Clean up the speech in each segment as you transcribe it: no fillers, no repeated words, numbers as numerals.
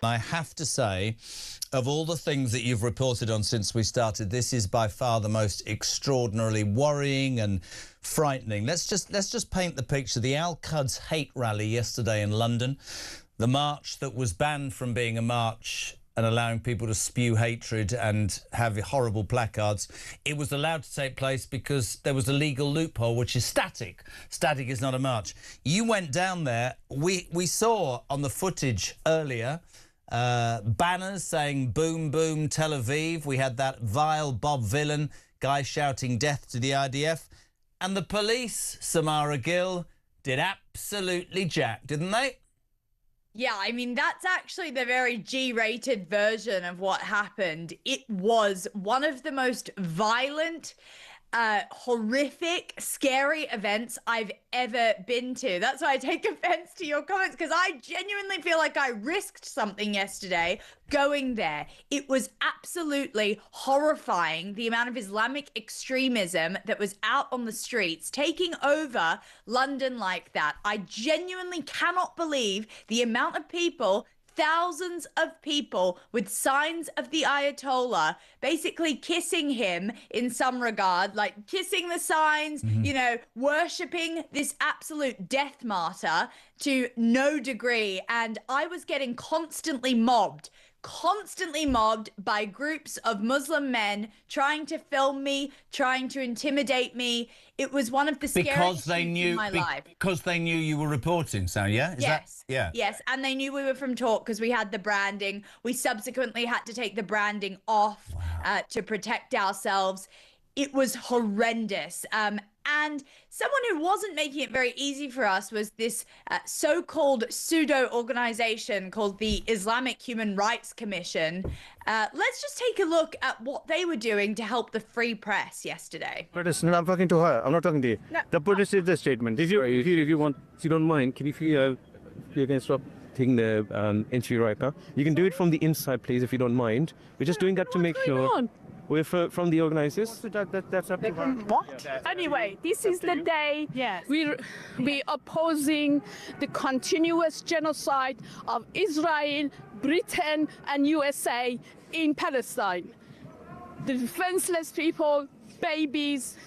I have to say, of all the things that you've reported on since we started, this is by far the most extraordinarily worrying and frightening. Let's just paint the picture. The Al-Quds hate rally yesterday in London, the march that was banned from being a march and allowing people to spew hatred and have horrible placards. It was allowed to take place because there was a legal loophole, which is static. Static is not a march. You went down there. We saw on the footage earlier banners saying boom, boom, Tel Aviv. We had that vile Bob Villain guy shouting death to the IDF. And the police, Samara Gill, did absolutely jack, didn't they? Yeah, I mean, that's actually the very G-rated version of what happened. It was one of the most violent, horrific, scary events I've ever been to. That's why I take offense to your comments, because I genuinely feel like I risked something yesterday going there. It was absolutely horrifying, the amount of Islamic extremism that was out on the streets, taking over London like that. I genuinely cannot believe the amount of people, thousands of people with signs of the Ayatollah, basically kissing him in some regard, like kissing the signs, you know, worshipping this absolute death martyr to no degree. And I was getting constantly mobbed by groups of Muslim men trying to film me, trying to intimidate me. It was one of the scariest things in my life. Because they knew you were reporting, so yeah? Yes, and they knew we were from Talk because we had the branding. We subsequently had to take the branding off to protect ourselves. It was horrendous. And someone who wasn't making it very easy for us was this so-called pseudo-organization called the Islamic Human Rights Commission. Let's just take a look at what they were doing to help the free press yesterday. I'm talking to her. I'm not talking to you. No. The British is the statement. If you want, if you don't mind, can you can stop taking the interview right now? You can do it from the inside, please, if you don't mind. We're just doing that to make sure. We're from the organizers. So that's up to her. What? Anyway, this is the day we're opposing the continuous genocide of Israel, Britain, and USA in Palestine. The defenseless people, babies,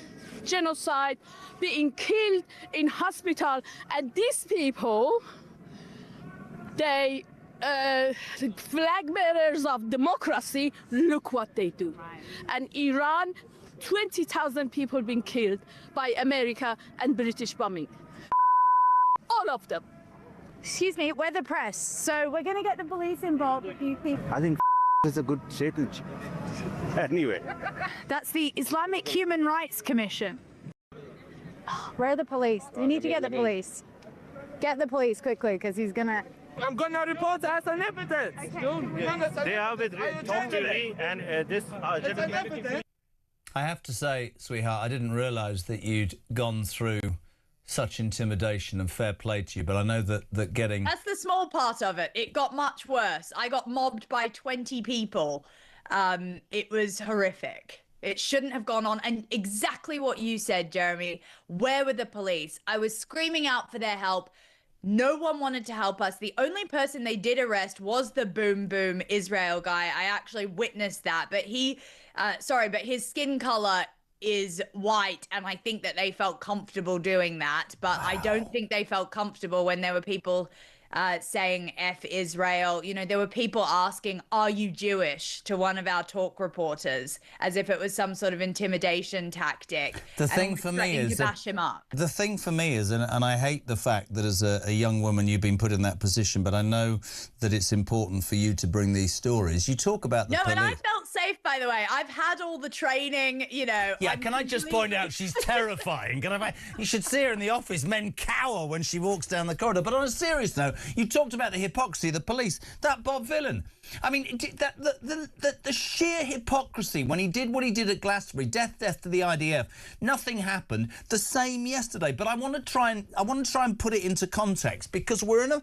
genocide, being killed in hospital, and these people, they the flag bearers of democracy, look what they do. And Iran, 20,000 people being killed by America and British bombing. All of them. Excuse me, we're the press, so we're going to get the police involved if you think... I think is a good statement. Anyway. That's the Islamic Human Rights Commission. Where are the police? We need to get the police. Get the police quickly, because he's going to... I'm gonna report as an evidence. Okay. They are with talk to me and this. I have to say, sweetheart, I didn't realise that you'd gone through such intimidation, and fair play to you. But I know that getting... That's the small part of it. It got much worse. I got mobbed by 20 people. It was horrific. It shouldn't have gone on. And exactly what you said, Jeremy. Where were the police? I was screaming out for their help. No one wanted to help us. The only person they did arrest was the boom boom Israel guy. I actually witnessed that, but but his skin color is white, and I think that they felt comfortable doing that. But I don't think they felt comfortable when there were people saying F Israel. You know, there were people asking, are you Jewish, to one of our Talk reporters, as if it was some sort of intimidation tactic. The thing for me is, and I hate the fact that as a young woman you've been put in that position, but I know that it's important for you to bring these stories. You talk about the police. And I felt safe, by the way. I've had all the training, you know. Yeah, can I just point out she's terrifying? You should see her in the office. Men cower when she walks down the corridor. But on a serious note, you talked about the hypocrisy of the police. That Bob Villain. I mean, the sheer hypocrisy when he did what he did at Glastonbury, death to the IDF. Nothing happened. The same yesterday. But I want to try and put it into context, because we're in a...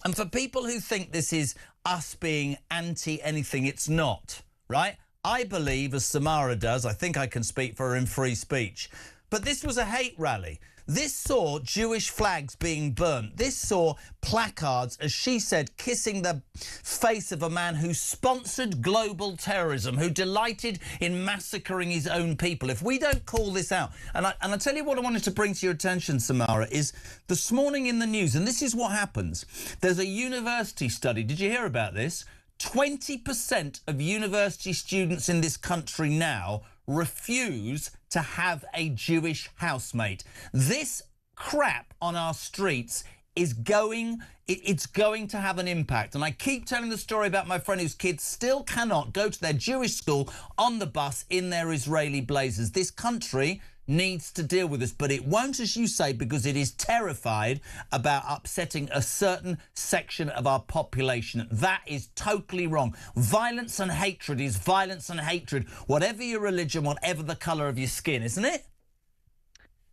And for people who think this is us being anti-anything, it's not, right? I believe, as Samara does, I think I can speak for her in free speech. But this was a hate rally. This saw Jewish flags being burnt. This saw placards, as she said, kissing the face of a man who sponsored global terrorism, who delighted in massacring his own people. If we don't call this out, and I tell you what I wanted to bring to your attention, Samara, is this morning in the news, and this is what happens. There's a university study. Did you hear about this? 20% of university students in this country now refuse to have a Jewish housemate. This crap on our streets is it's going to have an impact. And I keep telling the story about my friend whose kids still cannot go to their Jewish school on the bus in their Israeli blazers. This country needs to deal with this, but it won't, as you say, because it is terrified about upsetting a certain section of our population. That is totally wrong. Violence and hatred is violence and hatred, whatever your religion, whatever the colour of your skin, isn't it?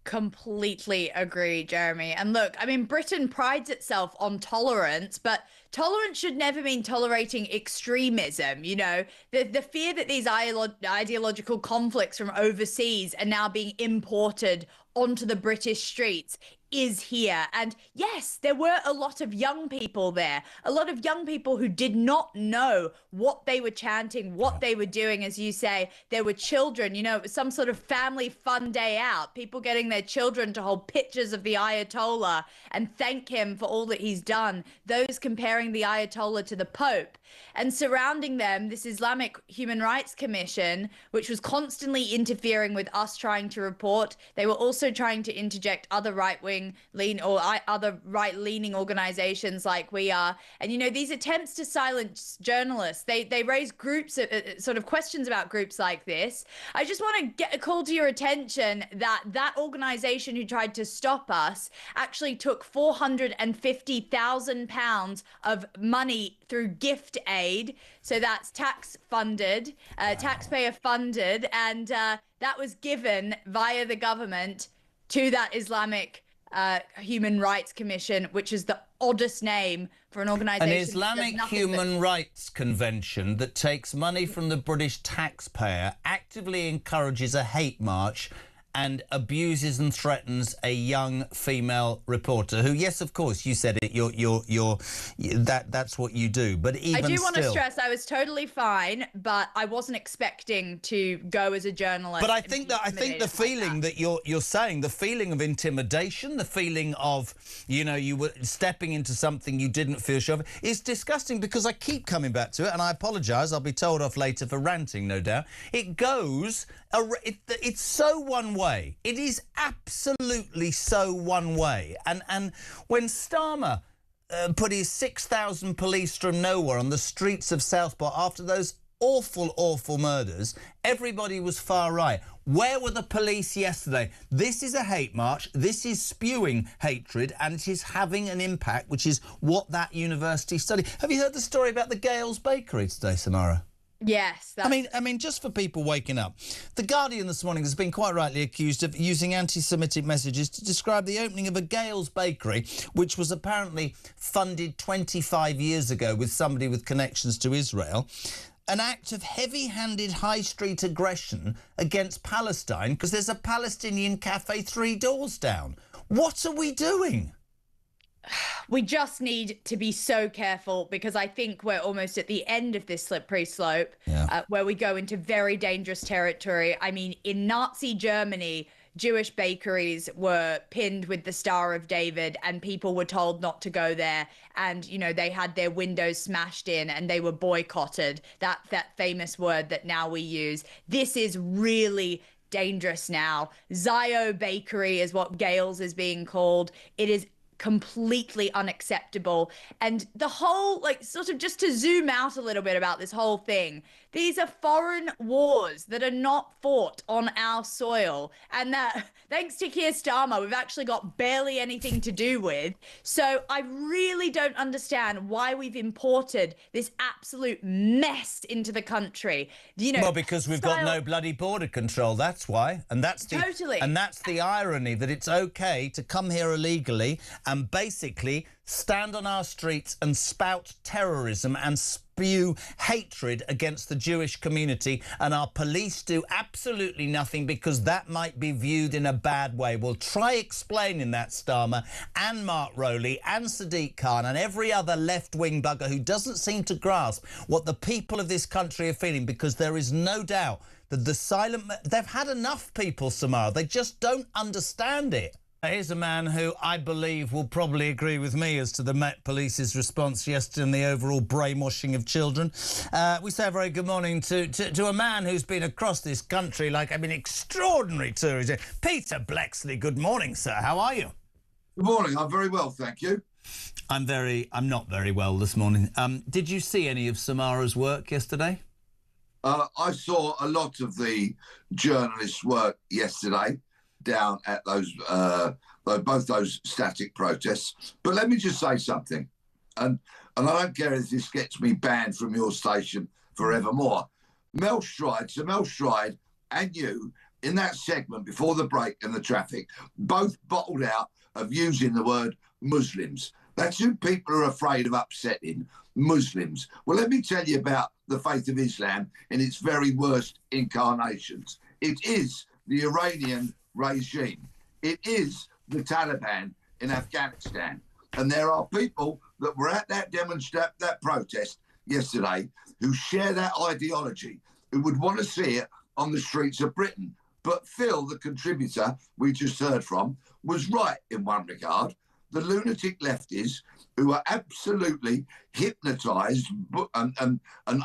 Completely agree, Jeremy. And look, I mean, Britain prides itself on tolerance, but tolerance should never mean tolerating extremism. You know, the fear that these ideological conflicts from overseas are now being imported onto the British streets is here. And yes, there were a lot of young people there, a lot of young people who did not know what they were chanting, what they were doing. As you say, there were children, you know, it was some sort of family fun day out, people getting their children to hold pictures of the Ayatollah and thank him for all that he's done, those comparing the Ayatollah to the Pope. And surrounding them, this Islamic Human Rights Commission, which was constantly interfering with us trying to report. They were also trying to interject other other right-leaning organizations like we are. And, you know, these attempts to silence journalists, they raise groups, sort of questions about groups like this. I just want to get a call to your attention that organization who tried to stop us actually took £450,000 of money through gift aid. So that's taxpayer funded. And that was given via the government to that Islamic Human Rights Commission, which is the oddest name for an organisation. An Islamic Human Rights Convention that takes money from the British taxpayer, actively encourages a hate march and abuses and threatens a young female reporter who, yes, of course, you said it, that's what you do. But even I do want to still, stress I was totally fine, but I wasn't expecting to go as a journalist. But I think the feeling that you're saying, the feeling of intimidation, the feeling of, you know, you were stepping into something you didn't feel sure of, is disgusting, because I keep coming back to it, and I apologise, I'll be told off later for ranting, no doubt. It goes, it's so one way. It is absolutely so one way. And when Starmer put his 6,000 police from nowhere on the streets of Southport after those awful murders, everybody was far right. Where were the police yesterday? This is a hate march. This is spewing hatred, and it is having an impact, which is what that university study. Have you heard the story about the Gales Bakery today, Samara? Yes. I mean, just for people waking up, The Guardian this morning has been quite rightly accused of using anti-Semitic messages to describe the opening of a Gales Bakery, which was apparently funded 25 years ago with somebody with connections to Israel. An act of heavy-handed high street aggression against Palestine because there's a Palestinian cafe 3 doors down. What are we doing? We just need to be so careful, because I think we're almost at the end of this slippery slope, where we go into very dangerous territory. I mean, in Nazi Germany, Jewish bakeries were pinned with the Star of David, and people were told not to go there. And, you know, they had their windows smashed in and they were boycotted. That famous word that now we use. This is really dangerous now. Zio Bakery is what Gales is being called. It is completely unacceptable. And the whole, like, sort of just to zoom out a little bit about this whole thing, these are foreign wars that are not fought on our soil, and that thanks to Keir Starmer we've actually got barely anything to do with. So I really don't understand why we've imported this absolute mess into the country. You know, well, because we've got no bloody border control, that's why. And that's the Totally. And that's the irony, that it's okay to come here illegally and basically stand on our streets and spout terrorism and spew hatred against the Jewish community, and our police do absolutely nothing because that might be viewed in a bad way. Well, try explaining that, Starmer and Mark Rowley and Sadiq Khan and every other left-wing bugger who doesn't seem to grasp what the people of this country are feeling, because there is no doubt that the silent... They've had enough, people, Samara. They just don't understand it. Here's a man who I believe will probably agree with me as to the Met Police's response yesterday and the overall brainwashing of children. We say a very good morning to a man who's been across this country like, I mean, extraordinary tourism. Peter Blexley, good morning, sir. How are you? Good morning. I'm very well, thank you. I'm not very well this morning. Did you see any of Samara's work yesterday? I saw a lot of the journalists' work yesterday down at those both those static protests. But let me just say something, and I don't care if this gets me banned from your station forevermore. Mel Stride and you, in that segment before the break and the traffic, both bottled out of using the word Muslims. That's who people are afraid of upsetting, Muslims. Well, let me tell you about the faith of Islam in its very worst incarnations. It is the Iranian regime. It is the Taliban in Afghanistan. And there are people that were at that protest yesterday who share that ideology, who would want to see it on the streets of Britain. But Phil, the contributor we just heard from, was right in one regard. The lunatic lefties, who are absolutely hypnotised and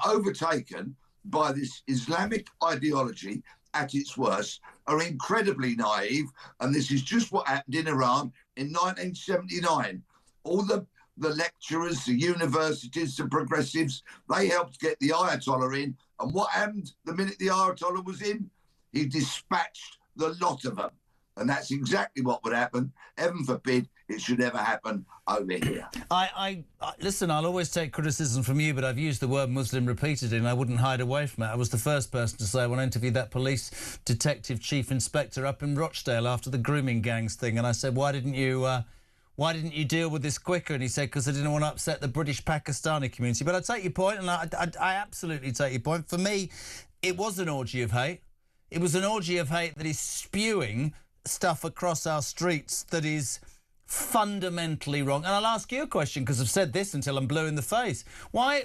overtaken by this Islamic ideology at its worst, are incredibly naive. And this is just what happened in Iran in 1979. All the lecturers, the universities, the progressives, they helped get the Ayatollah in. And what happened the minute the Ayatollah was in? He dispatched the lot of them. And that's exactly what would happen. Heaven forbid it should ever happen over here. Listen, I'll always take criticism from you, but I've used the word Muslim repeatedly and I wouldn't hide away from it. I was the first person to say when I interviewed that police detective chief inspector up in Rochdale after the grooming gangs thing, and I said, why didn't you deal with this quicker? And he said, because I didn't want to upset the British Pakistani community. But I take your point, and I absolutely take your point. For me, it was an orgy of hate. It was an orgy of hate that is spewing stuff across our streets that is fundamentally wrong. And I'll ask you a question, because I've said this until I'm blue in the face. Why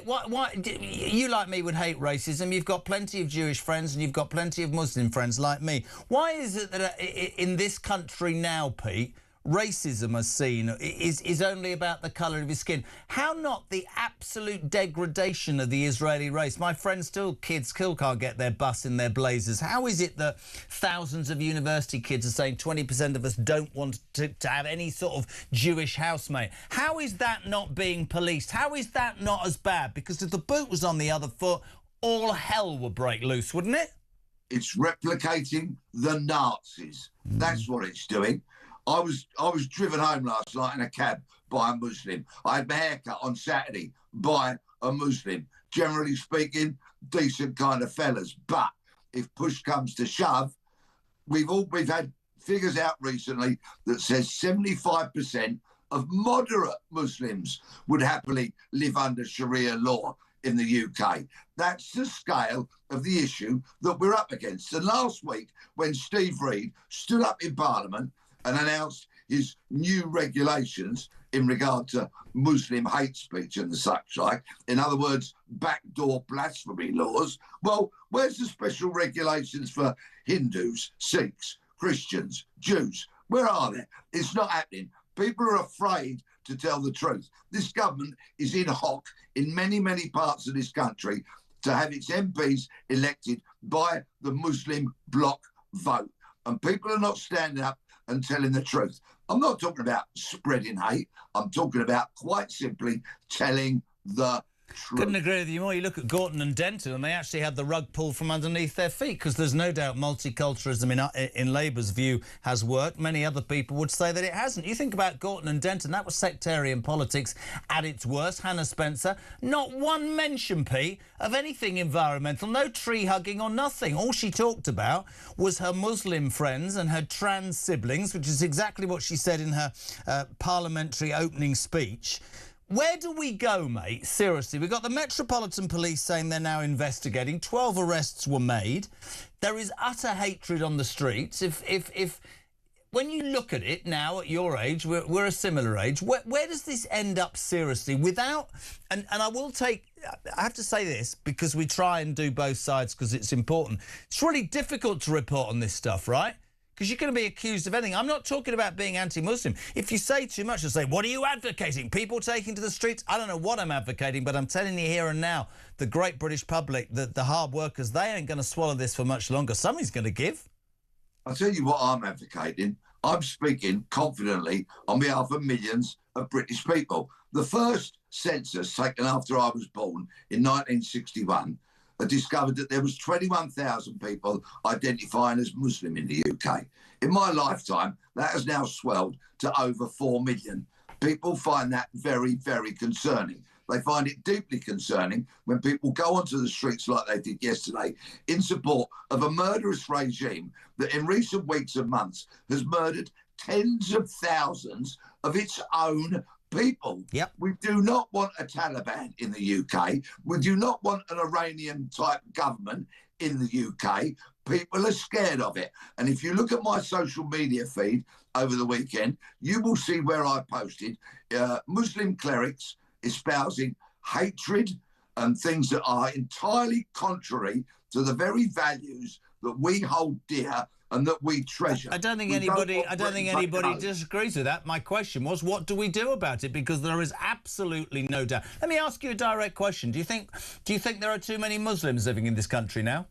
you, like me, would hate racism? You've got plenty of Jewish friends and you've got plenty of Muslim friends like me. Why is it that in this country now, Pete, racism is seen is only about the colour of his skin? How not the absolute degradation of the Israeli race? My friends kids still can't get their bus in their blazers. How is it that thousands of university kids are saying 20% of us don't want to have any sort of Jewish housemate? How is that not being policed? How is that not as bad? Because if the boot was on the other foot, all hell would break loose, wouldn't it? It's replicating the Nazis. That's what it's doing. I was driven home last night in a cab by a Muslim. I had my hair cut on Saturday by a Muslim. Generally speaking, decent kind of fellas. But if push comes to shove, we've had figures out recently that says 75% of moderate Muslims would happily live under Sharia law in the UK. That's the scale of the issue that we're up against. And last week, when Steve Reid stood up in Parliament and announced his new regulations in regard to Muslim hate speech and the such like, in other words, backdoor blasphemy laws. Well, where's the special regulations for Hindus, Sikhs, Christians, Jews? Where are they? It's not happening. People are afraid to tell the truth. This government is in hock in many, many parts of this country to have its MPs elected by the Muslim bloc vote. And people are not standing up and telling the truth. I'm not talking about spreading hate. I'm talking about quite simply telling the Couldn't agree with you more. You look at Gorton and Denton, and they actually had the rug pulled from underneath their feet, because there's no doubt multiculturalism in Labour's view has worked. Many other people would say that it hasn't. You think about Gorton and Denton, that was sectarian politics at its worst. Hannah Spencer, not one mention, Pete, of anything environmental, no tree hugging or nothing. All she talked about was her Muslim friends and her trans siblings, which is exactly what she said in her parliamentary opening speech. Where do we go, mate? Seriously, we've got the Metropolitan Police saying they're now investigating. 12 arrests were made. There is utter hatred on the streets. If when you look at it now, at your age, we're a similar age, where does this end up seriously without... And I have to say this, because we try and do both sides because it's important. It's really difficult to report on this stuff, right? Because you're going to be accused of anything. I'm not talking about being anti-Muslim. If you say too much, you'll say, what are you advocating? People taking to the streets? I don't know what I'm advocating, but I'm telling you here and now, the great British public, the hard workers, they ain't going to swallow this for much longer. Somebody's going to give. I'll tell you what I'm advocating. I'm speaking confidently on behalf of millions of British people. The first census taken after I was born in 1961 discovered that there was 21,000 people identifying as Muslim in the UK. In my lifetime, that has now swelled to over 4 million. People find that very, very concerning. They find it deeply concerning when people go onto the streets like they did yesterday in support of a murderous regime that in recent weeks and months has murdered tens of thousands of its own people. Yep. We do not want a Taliban in the UK. We do not want an Iranian-type government in the UK. People are scared of it. And if you look at my social media feed over the weekend, you will see where I posted Muslim clerics espousing hatred and things that are entirely contrary to the very values that we hold dear and that we treasure. I don't think anybody disagrees with that. My question was, what do we do about it? Because there is absolutely no doubt. Let me ask you a direct question. Do you think there are too many Muslims living in this country now?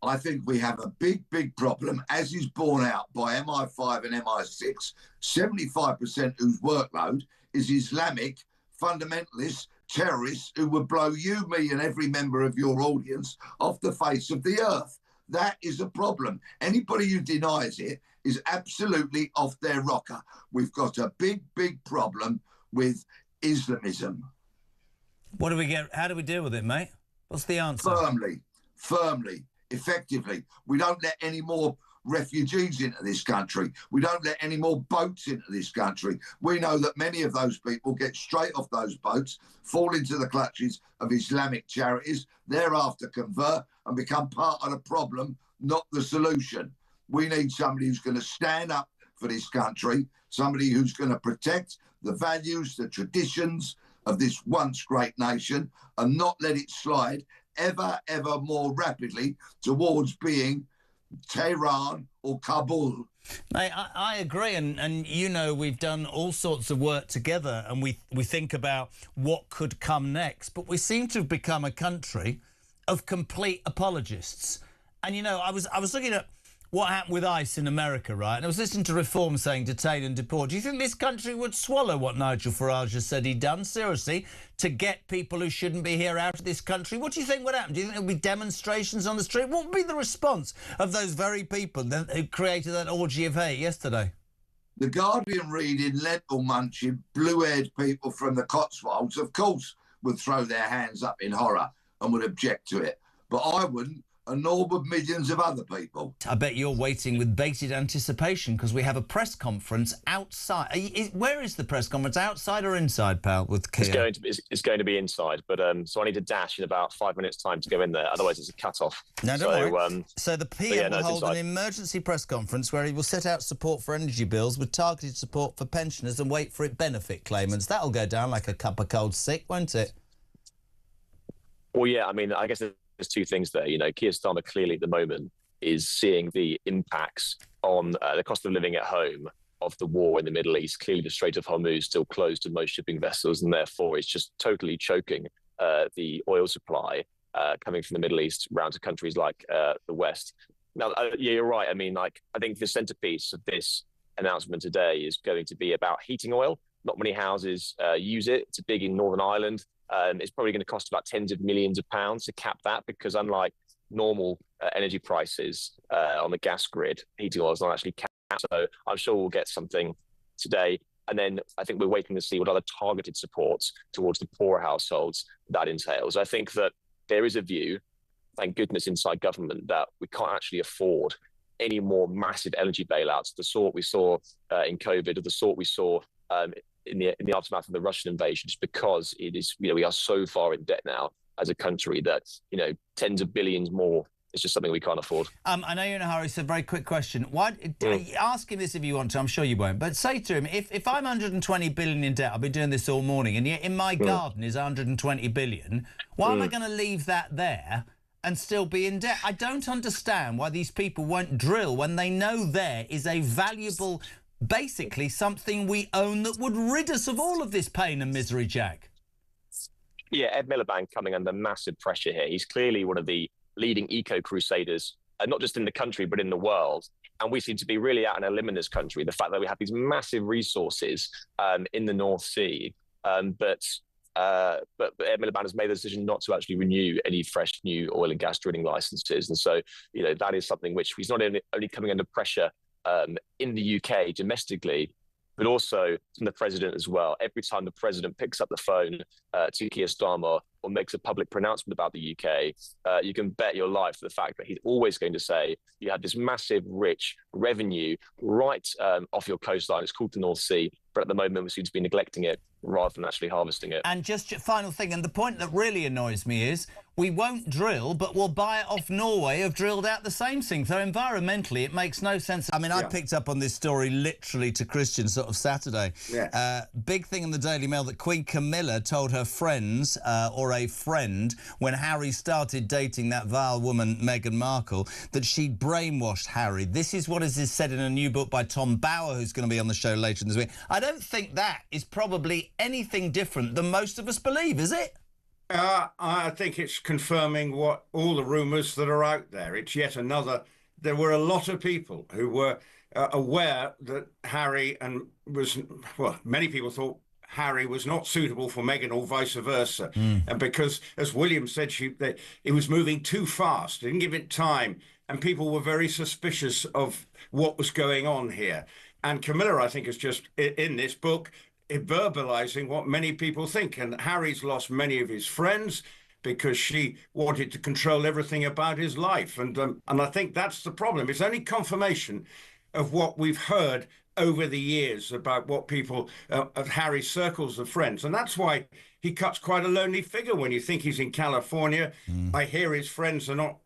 I think we have a big, big problem, as is borne out by MI5 and MI6. 75% whose workload is Islamic fundamentalists, terrorists who would blow you, me and every member of your audience off the face of the earth. That is a problem. Anybody who denies it is absolutely off their rocker. We've got a big, big problem with Islamism. What do we get? How do we deal with it, mate? What's the answer? Firmly, effectively. We don't let any more refugees into this country. We don't let any more boats into this country. We know that many of those people get straight off those boats, fall into the clutches of Islamic charities, thereafter convert and become part of the problem, not the solution. We need somebody who's going to stand up for this country, somebody who's going to protect the values, the traditions of this once great nation and not let it slide ever more rapidly towards being Tehran or Kabul. Mate, I agree, and you know, we've done all sorts of work together and we think about what could come next, but we seem to have become a country of complete apologists. And you know, I was looking at what happened with ICE in America, right? And I was listening to Reform saying detain and deport. Do you think this country would swallow what Nigel Farage has said he'd done, seriously, to get people who shouldn't be here out of this country? What do you think would happen? Do you think there would be demonstrations on the street? What would be the response of those very people who created that orgy of hate yesterday? The Guardian reading lentil munching, blue-haired people from the Cotswolds, of course, would throw their hands up in horror and would object to it. But I wouldn't, and nor would millions of other people. I bet you're waiting with bated anticipation because we have a press conference outside. Where is the press conference? Outside or inside, pal, with Keir? It's going to be inside, but so I need to dash in about 5 minutes' time to go in there. Otherwise, it's a cut-off. No, don't worry. So the PM will hold an emergency press conference where he will set out support for energy bills with targeted support for pensioners and wait for it benefit claimants. That'll go down like a cup of cold sick, won't it? Well, yeah, I mean, I guess there's two things there. You know, Keir Starmer clearly at the moment is seeing the impacts on the cost of living at home of the war in the Middle East. Clearly, the Strait of Hormuz still closed to most shipping vessels, and therefore it's just totally choking the oil supply coming from the Middle East round to countries like the West. Now, yeah, you're right. I mean, like, I think the centerpiece of this announcement today is going to be about heating oil. Not many houses use it. It's big in Northern Ireland. It's probably going to cost about tens of millions of pounds to cap that, because unlike normal energy prices on the gas grid, heating oil is not actually capped. So I'm sure we'll get something today. And then I think we're waiting to see what other targeted supports towards the poorer households that entails. I think that there is a view, thank goodness, inside government that we can't actually afford any more massive energy bailouts, the sort we saw in COVID, or the sort we saw in the aftermath of the Russian invasion, just because it is, we are so far in debt now as a country that, tens of billions more is just something we can't afford. I know you're in a hurry, so very quick question. Ask him this if you want to, I'm sure you won't, but say to him, if I'm 120 billion in debt, I've been doing this all morning, and yet in my garden is 120 billion, why am I going to leave that there and still be in debt? I don't understand why these people won't drill when they know there is a valuable, basically something we own that would rid us of all of this pain and misery, Jack. Yeah, Ed Miliband coming under massive pressure here. He's clearly one of the leading eco-crusaders, not just in the country, but in the world. And we seem to be really out in a limb in this country. The fact that we have these massive resources in the North Sea, but Ed Miliband has made the decision not to actually renew any fresh new oil and gas drilling licenses. And so, that is something which he's not only coming under pressure in the UK domestically, but also from the president as well. Every time the president picks up the phone to Keir Starmer or makes a public pronouncement about the UK, you can bet your life for the fact that he's always going to say, you have this massive, rich revenue right off your coastline. It's called the North Sea, but at the moment we seem to be neglecting it rather than actually harvesting it. And just final thing, and the point that really annoys me is, we won't drill, but we'll buy it off Norway who've drilled out the same thing. So environmentally, it makes no sense. I mean, I picked up on this story literally to Christian sort of Saturday. Yeah. Big thing in the Daily Mail that Queen Camilla told her friends, or a friend, when Harry started dating that vile woman, Meghan Markle, that she'd brainwashed Harry. This is what is said in a new book by Tom Bauer, who's going to be on the show later this week. I don't think that is probably anything different than most of us believe, is it? I think it's confirming what all the rumours that are out there. It's yet another. There were a lot of people who were aware that Harry many people thought Harry was not suitable for Meghan or vice versa. And because, as William said, that it was moving too fast, didn't give it time, and people were very suspicious of what was going on here. And Camilla, I think, is just in this book verbalizing what many people think. And Harry's lost many of his friends because she wanted to control everything about his life. And I think that's the problem. It's only confirmation of what we've heard over the years about what people of Harry's circles of friends. And that's why he cuts quite a lonely figure when you think he's in California. I hear his friends are not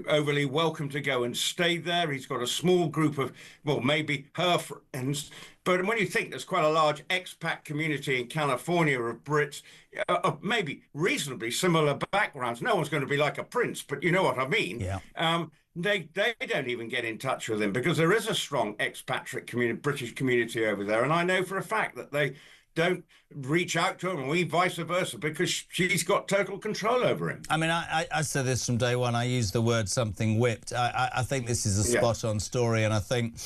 overly welcome to go and stay there. He's got a small group of, maybe her friends. But when you think there's quite a large expat community in California of Brits, of maybe reasonably similar backgrounds, no one's going to be like a prince, but you know what I mean. Yeah. They don't even get in touch with him because there is a strong expatriate community, British community over there. And I know for a fact that they don't reach out to him, and we vice versa, because she's got total control over him. I mean, I said this from day one. I used the word something whipped. I think this is a spot-on story, and I think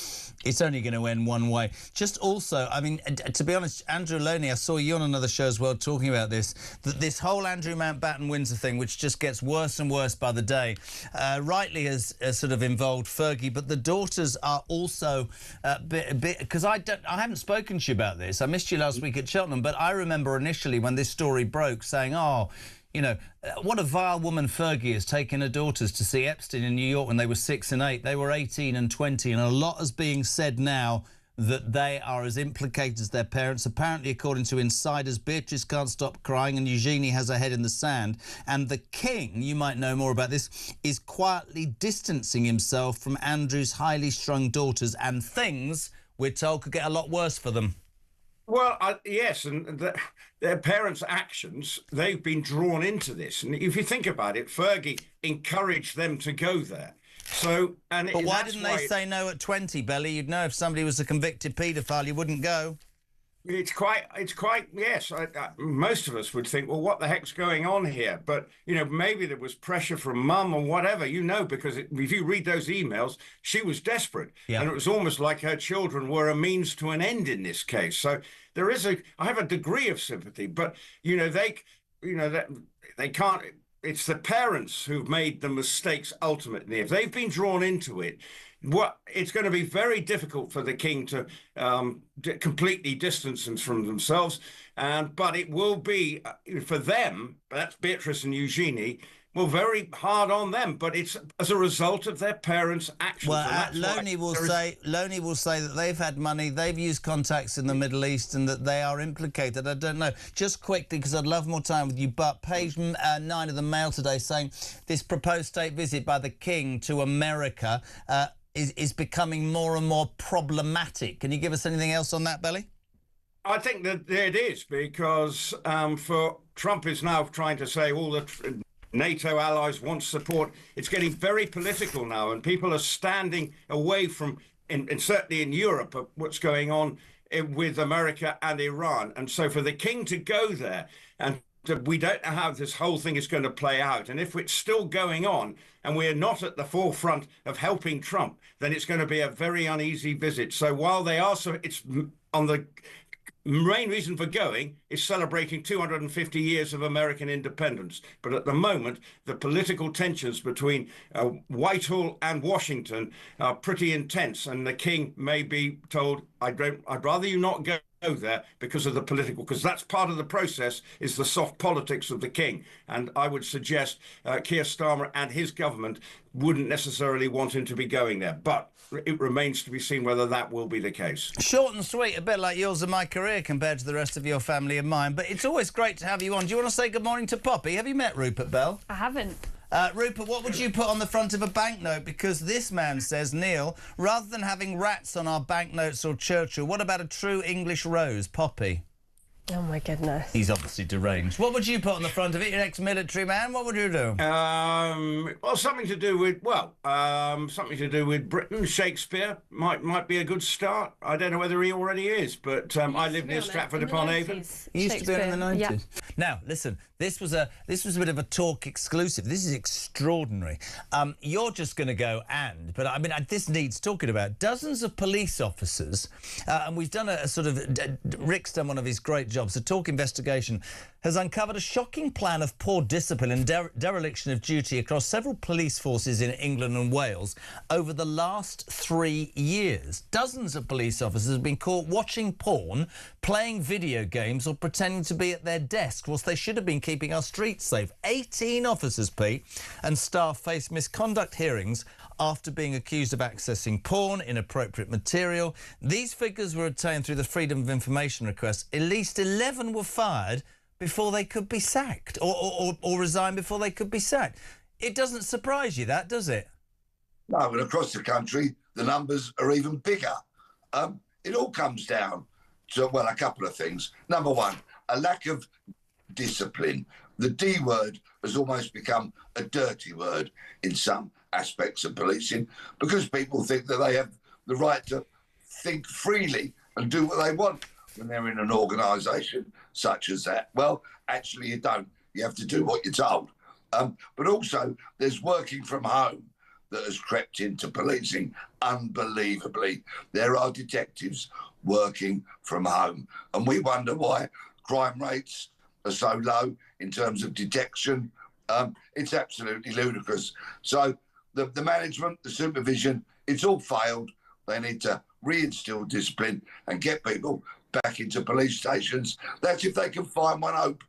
it's only going to end one way. Just also, I mean, to be honest, Andrew Loney, I saw you on another show as well talking about this, that this whole Andrew Mountbatten-Windsor thing, which just gets worse and worse by the day, rightly has sort of involved Fergie, but the daughters are also a bit, because I haven't spoken to you about this. I missed you last week at Cheltenham, but I remember initially when this story broke saying, what a vile woman Fergie is, taking her daughters to see Epstein in New York when they were 6 and 8. They were 18 and 20, and a lot is being said now that they are as implicated as their parents. Apparently, according to insiders, Beatrice can't stop crying and Eugenie has her head in the sand. And the King, you might know more about this, is quietly distancing himself from Andrew's highly strung daughters, and things, we're told, could get a lot worse for them. Well, yes, and their parents' actions, they've been drawn into this. And if you think about it, Fergie encouraged them to go there. But why didn't they say no at 20, Belly? You'd know if somebody was a convicted paedophile, you wouldn't go. It's quite, yes. Most of us would think, well, what the heck's going on here? But, you know, maybe there was pressure from mum or whatever, you know, because if you read those emails, she was desperate. Yeah. And it was almost like her children were a means to an end in this case. So there is I have a degree of sympathy, but, you know, they can't, it's the parents who've made the mistakes ultimately. If they've been drawn into it, it's going to be very difficult for the king to completely distance them from themselves, but it will be for them. That's Beatrice and Eugenie. Well, very hard on them, but it's as a result of their parents' actions. Well, Loney will say that they've had money, they've used contacts in the Middle East, and that they are implicated. I don't know. Just quickly, because I'd love more time with you, but page 9 of the Mail today saying this proposed state visit by the King to America is becoming more and more problematic. Can you give us anything else on that, Belly? I think that it is, because for Trump is now trying to say all the NATO allies want support. It's getting very political now, and people are standing away from, and certainly in Europe, of what's going on with America and Iran. And so for the King to go there, and we don't know how this whole thing is going to play out. And if it's still going on and we're not at the forefront of helping Trump, then it's going to be a very uneasy visit. So while they are, it's on the main reason for going is celebrating 250 years of American independence. But at the moment, the political tensions between Whitehall and Washington are pretty intense. And the King may be told, I'd rather you not go there because of the political, because that's part of the process, is the soft politics of the King. And I would suggest Keir Starmer and his government wouldn't necessarily want him to be going there. But it remains to be seen whether that will be the case. Short and sweet, a bit like yours and my career compared to the rest of your family and mine. But it's always great to have you on. Do you want to say good morning to Poppy? Have you met Rupert Bell? I haven't. Rupert, what would you put on the front of a banknote? Because this man says, Neil, rather than having rats on our banknotes or Churchill, what about a true English rose, Poppy? Oh, my goodness. He's obviously deranged. What would you put on the front of it? You're an ex-military man. What would you do? Well, something to do with Britain. Shakespeare might be a good start. I don't know whether he already is, but I live near Stratford-upon-Avon. He used to be in the 90s. Yeah. Now, listen, this was a bit of a talk exclusive. This is extraordinary. You're just going to go but I mean, this needs talking about. Dozens of police officers, and we've done a sort of, Rick's done one of his great jobs. The Talk investigation has uncovered a shocking plan of poor discipline and dereliction of duty across several police forces in England and Wales over the last 3 years. Dozens of police officers have been caught watching porn, playing video games or pretending to be at their desk whilst they should have been keeping our streets safe. 18 officers, Pete, and staff face misconduct hearings after being accused of accessing porn, inappropriate material. These figures were obtained through the Freedom of Information request. At least 11 were fired before they could be sacked, or resign before they could be sacked. It doesn't surprise you, that, does it? No, and across the country, the numbers are even bigger. It all comes down to, well, a couple of things. Number one, a lack of discipline. The D word has almost become a dirty word in some aspects of policing, because people think that they have the right to think freely and do what they want when they're in an organisation such as that. Well, actually you don't. You have to do what you're told. But also there's working from home that has crept into policing unbelievably. There are detectives working from home, and we wonder why crime rates are so low in terms of detection. It's absolutely ludicrous. So the management, the supervision, it's all failed. They need to reinstill discipline and get people back into police stations. That's if they can find one open.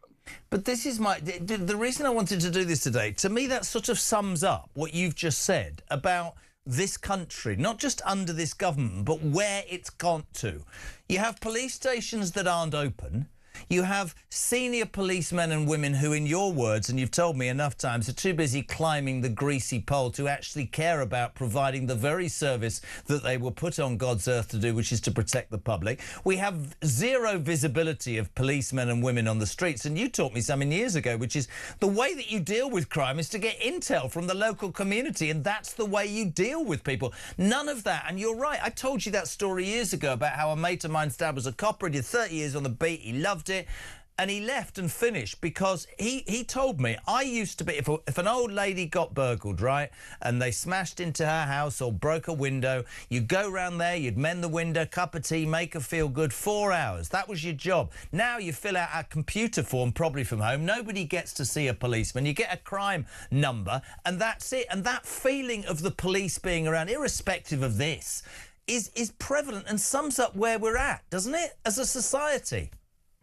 But this is the reason I wanted to do this today. To me, that sort of sums up what you've just said about this country, not just under this government, but where it's gone to. You have police stations that aren't open. You have senior policemen and women who, in your words, and you've told me enough times, are too busy climbing the greasy pole to actually care about providing the very service that they were put on God's earth to do, which is to protect the public. We have zero visibility of policemen and women on the streets. And you taught me something years ago, which is the way that you deal with crime is to get intel from the local community, and that's the way you deal with people. None of that. And you're right. I told you that story years ago about how a mate of mine's dad was a copper. He did 30 years on the beat. He loved it. And he left and finished because he told me, I used to be, if an old lady got burgled, right, and they smashed into her house or broke a window, you'd go round there, you'd mend the window, cup of tea, make her feel good, 4 hours. That was your job. Now you fill out a computer form, probably from home. Nobody gets to see a policeman. You get a crime number, and that's it. And that feeling of the police being around, irrespective of this, is prevalent and sums up where we're at, doesn't it, as a society?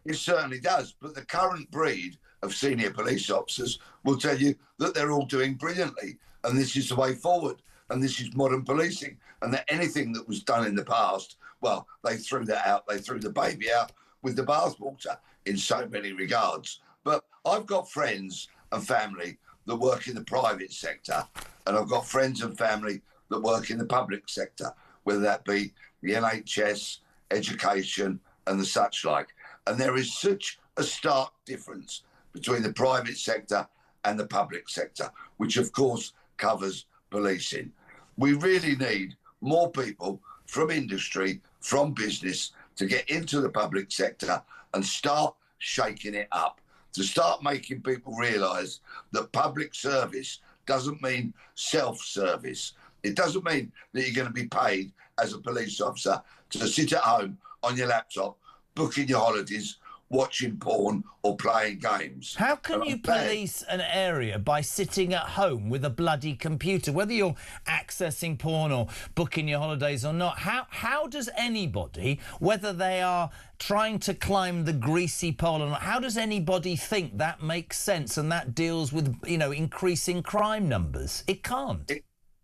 It certainly does. But the current breed of senior police officers will tell you that they're all doing brilliantly, and this is the way forward, and this is modern policing, and that anything that was done in the past, well, they threw that out. They threw the baby out with the bathwater in so many regards. But I've got friends and family that work in the private sector, and I've got friends and family that work in the public sector, whether that be the NHS, education, and the such like. And there is such a stark difference between the private sector and the public sector, which of course covers policing. We really need more people from industry, from business, to get into the public sector and start shaking it up, to start making people realise that public service doesn't mean self-service. It doesn't mean that you're going to be paid as a police officer to sit at home on your laptop, booking your holidays, watching porn or playing games. How can you police an area by sitting at home with a bloody computer, whether you're accessing porn or booking your holidays or not? How does anybody, whether they are trying to climb the greasy pole or not, how does anybody think that makes sense and that deals with, you know, increasing crime numbers? It can't.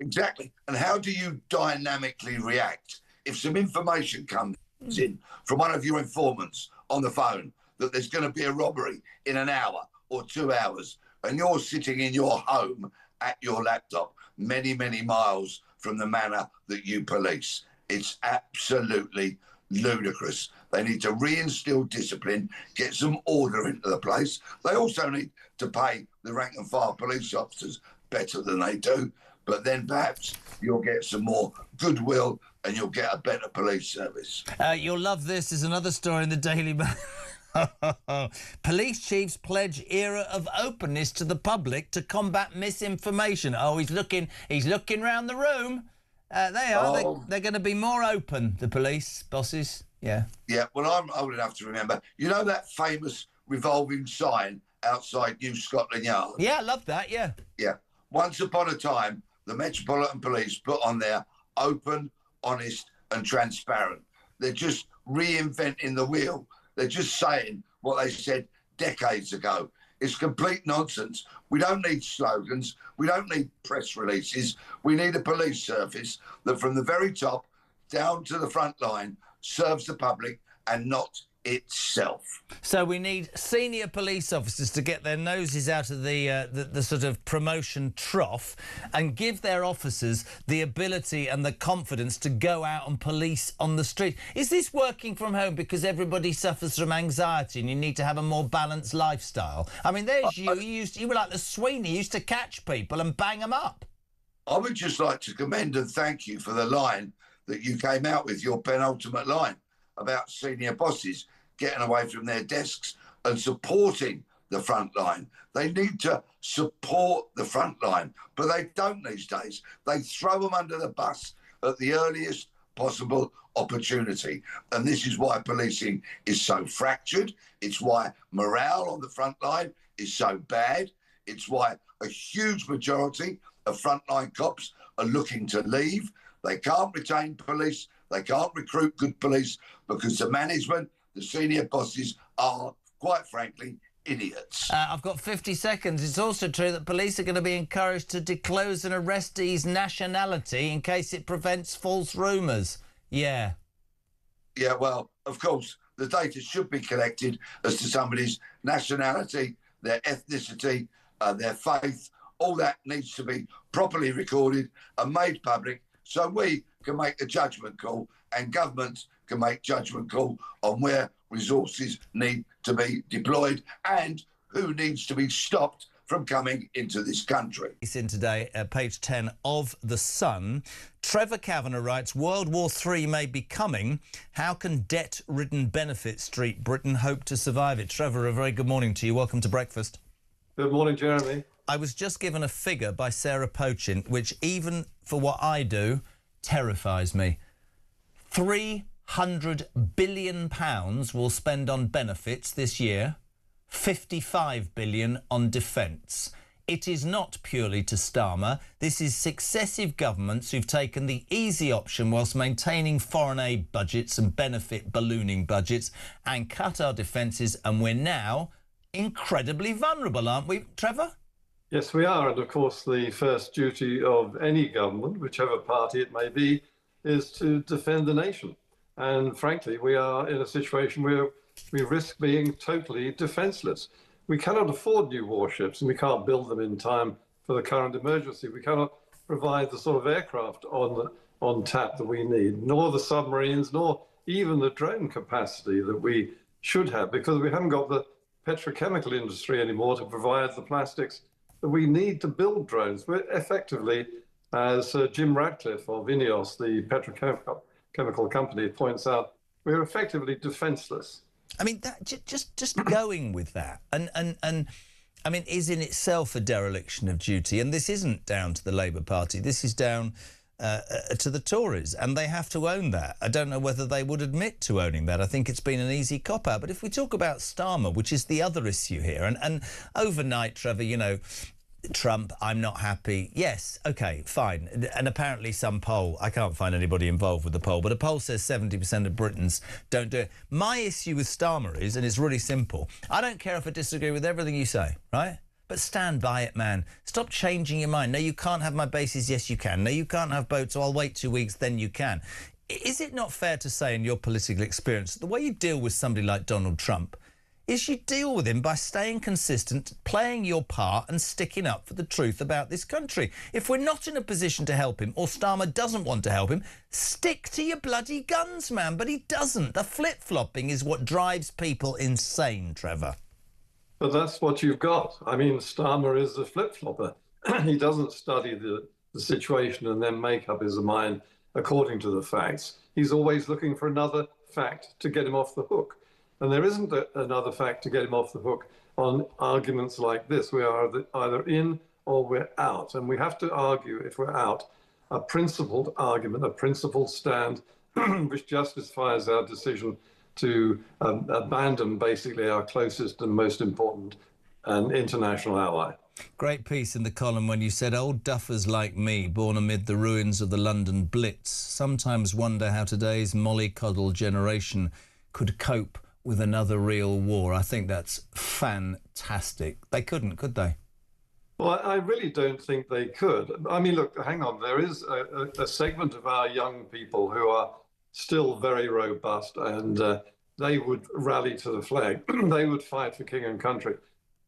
Exactly. And how do you dynamically react if some information comes in from one of your informants on the phone that there's going to be a robbery in an hour or 2 hours, and you're sitting in your home at your laptop many, many miles from the manor that you police? It's absolutely ludicrous. They need to reinstill discipline, get some order into the place. They also need to pay the rank and file police officers better than they do, but then perhaps you'll get some more goodwill and you'll get a better police service. You'll love this. There's another story in the Daily Mail. Police chiefs pledge era of openness to the public to combat misinformation. Oh, he's looking round the room. They are. Oh. They're going to be more open, the police bosses. Yeah. Yeah, well, I'm old enough to remember. You know that famous revolving sign outside New Scotland Yard? Yeah, I love that, yeah. Yeah. Once upon a time, the Metropolitan Police put on there open, honest and transparent. They're just reinventing the wheel. They're just saying what they said decades ago. It's complete nonsense. We don't need slogans. We don't need press releases. We need a police service that from the very top down to the front line serves the public and not itself. So we need senior police officers to get their noses out of the sort of promotion trough and give their officers the ability and the confidence to go out and police on the street. Is this working from home because everybody suffers from anxiety and you need to have a more balanced lifestyle? I mean, there's you. You were like the Sweeney, you used to catch people and bang them up. I would just like to commend and thank you for the line that you came out with, your penultimate line, about senior bosses getting away from their desks and supporting the front line. They need to support the front line, but they don't these days. They throw them under the bus at the earliest possible opportunity. And this is why policing is so fractured. It's why morale on the front line is so bad. It's why a huge majority of frontline cops are looking to leave. They can't retain police. They can't recruit good police because the management, the senior bosses are, quite frankly, idiots. I've got 50 seconds. It's also true that police are going to be encouraged to disclose an arrestee's nationality in case it prevents false rumours. Yeah. Yeah, well, of course, the data should be collected as to somebody's nationality, their ethnicity, their faith. All that needs to be properly recorded and made public so we can make a judgment call and governments can make judgment call on where resources need to be deployed and who needs to be stopped from coming into this country. It's in today, page 10 of The Sun. Trevor Kavanagh writes, World War III may be coming. How can debt-ridden Benefit Street Britain hope to survive it? Trevor, a very good morning to you. Welcome to breakfast. Good morning, Jeremy. I was just given a figure by Sarah Pochin, which even for what I do, terrifies me. £300 billion we'll spend on benefits this year, 55 billion on defence. It is not purely to Starmer. This is successive governments who've taken the easy option whilst maintaining foreign aid budgets and benefit ballooning budgets and cut our defences, and we're now incredibly vulnerable, aren't we, Trevor? Yes, we are. And of course, the first duty of any government, whichever party it may be, is to defend the nation. And frankly, we are in a situation where we risk being totally defenceless. We cannot afford new warships and we can't build them in time for the current emergency. We cannot provide the sort of aircraft on tap that we need, nor the submarines, nor even the drone capacity that we should have, because we haven't got the petrochemical industry anymore to provide the plastics that we need to build drones. We're effectively, as Jim Ratcliffe of INEOS, the petrochemical company, points out, we're effectively defenceless. I mean, that just going with that, and I mean, is in itself a dereliction of duty. And this isn't down to the Labour Party. This is down to the Tories, and they have to own that. I don't know whether they would admit to owning that. I think it's been an easy cop-out. But if we talk about Starmer, which is the other issue here, and overnight, Trevor, you know, Trump, I'm not happy. Yes, OK, fine. And apparently some poll, I can't find anybody involved with the poll, but a poll says 70% of Britons don't do it. My issue with Starmer is, and it's really simple, I don't care if I disagree with everything you say, right? But stand by it, man. Stop changing your mind. No, you can't have my bases. Yes, you can. No, you can't have boats. So I'll wait 2 weeks, then you can. Is it not fair to say in your political experience, the way you deal with somebody like Donald Trump is you deal with him by staying consistent, playing your part and sticking up for the truth about this country? If we're not in a position to help him, or Starmer doesn't want to help him, stick to your bloody guns, man. But he doesn't. The flip-flopping is what drives people insane, Trevor. But that's what you've got. I mean, Starmer is a flip-flopper. He doesn't study the situation and then make up his mind according to the facts. He's always looking for another fact to get him off the hook. And there isn't another fact to get him off the hook on arguments like this. We are either in or we're out. And we have to argue, if we're out, a principled argument, a principled stand, which justifies our decision to abandon basically our closest and most important international ally. Great piece in the column when you said, old duffers like me, born amid the ruins of the London Blitz, sometimes wonder how today's mollycoddle generation could cope with another real war. I think that's fantastic. They couldn't, could they? Well, I really don't think they could. I mean, look, hang on. There is a segment of our young people who are still very robust, and they would rally to the flag. They would fight for king and country.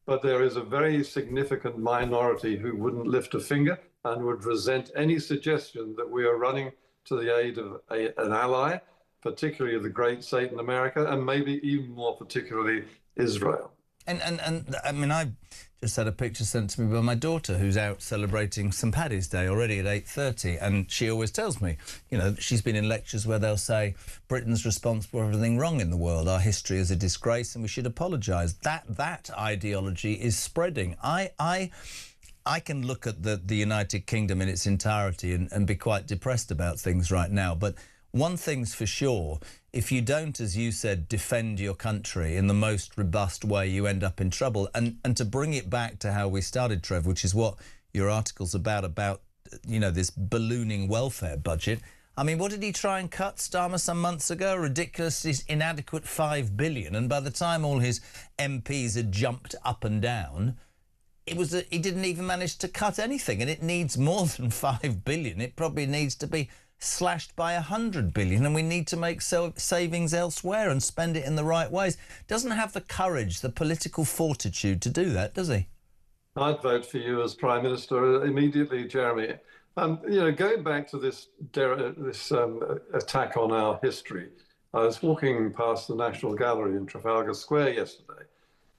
But there is a very significant minority who wouldn't lift a finger and would resent any suggestion that we are running to the aid of an ally, particularly the great Satan America, and maybe even more particularly Israel. And I mean, I just had a picture sent to me by my daughter, who's out celebrating St Paddy's Day already at 8:30, and she always tells me, you know, she's been in lectures where they'll say Britain's responsible for everything wrong in the world. Our history is a disgrace, and we should apologise. That ideology is spreading. I can look at the United Kingdom in its entirety and be quite depressed about things right now, but one thing's for sure, if you don't, as you said, defend your country in the most robust way, you end up in trouble. And to bring it back to how we started, Trev, which is what your article's about, you know, this ballooning welfare budget. I mean, what did he try and cut, Starmer, some months ago? A ridiculously inadequate $5 billion. And by the time all his MPs had jumped up and down, he didn't even manage to cut anything. And it needs more than $5 billion. It probably needs to be slashed by 100 billion, and we need to make savings elsewhere and spend it in the right ways. Doesn't have the courage, the political fortitude to do that, does he? I'd vote for you as Prime Minister immediately, Jeremy. You know, going back to this attack on our history, I was walking past the National Gallery in Trafalgar Square yesterday,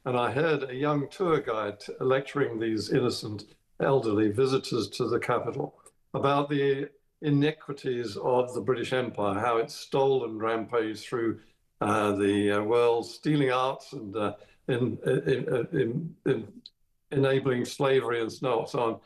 and I heard a young tour guide lecturing these innocent elderly visitors to the capital about the inequities of the British Empire, how it stole and rampaged through the world, stealing arts and enabling slavery and so on.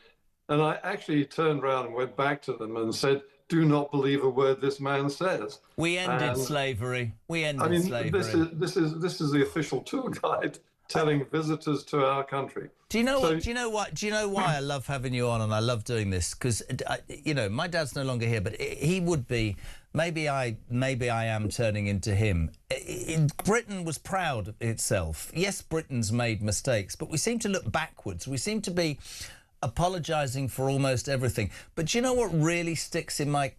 And I actually turned around and went back to them and said, do not believe a word this man says. We ended slavery. We ended slavery. This is the official tour guide telling visitors to our country. Do you know what? Do you know why I love having you on and I love doing this? Because you know, my dad's no longer here, but he would be. Maybe I am turning into him. Britain was proud of itself. Yes, Britain's made mistakes, but we seem to look backwards. We seem to be apologising for almost everything. But do you know what really sticks in my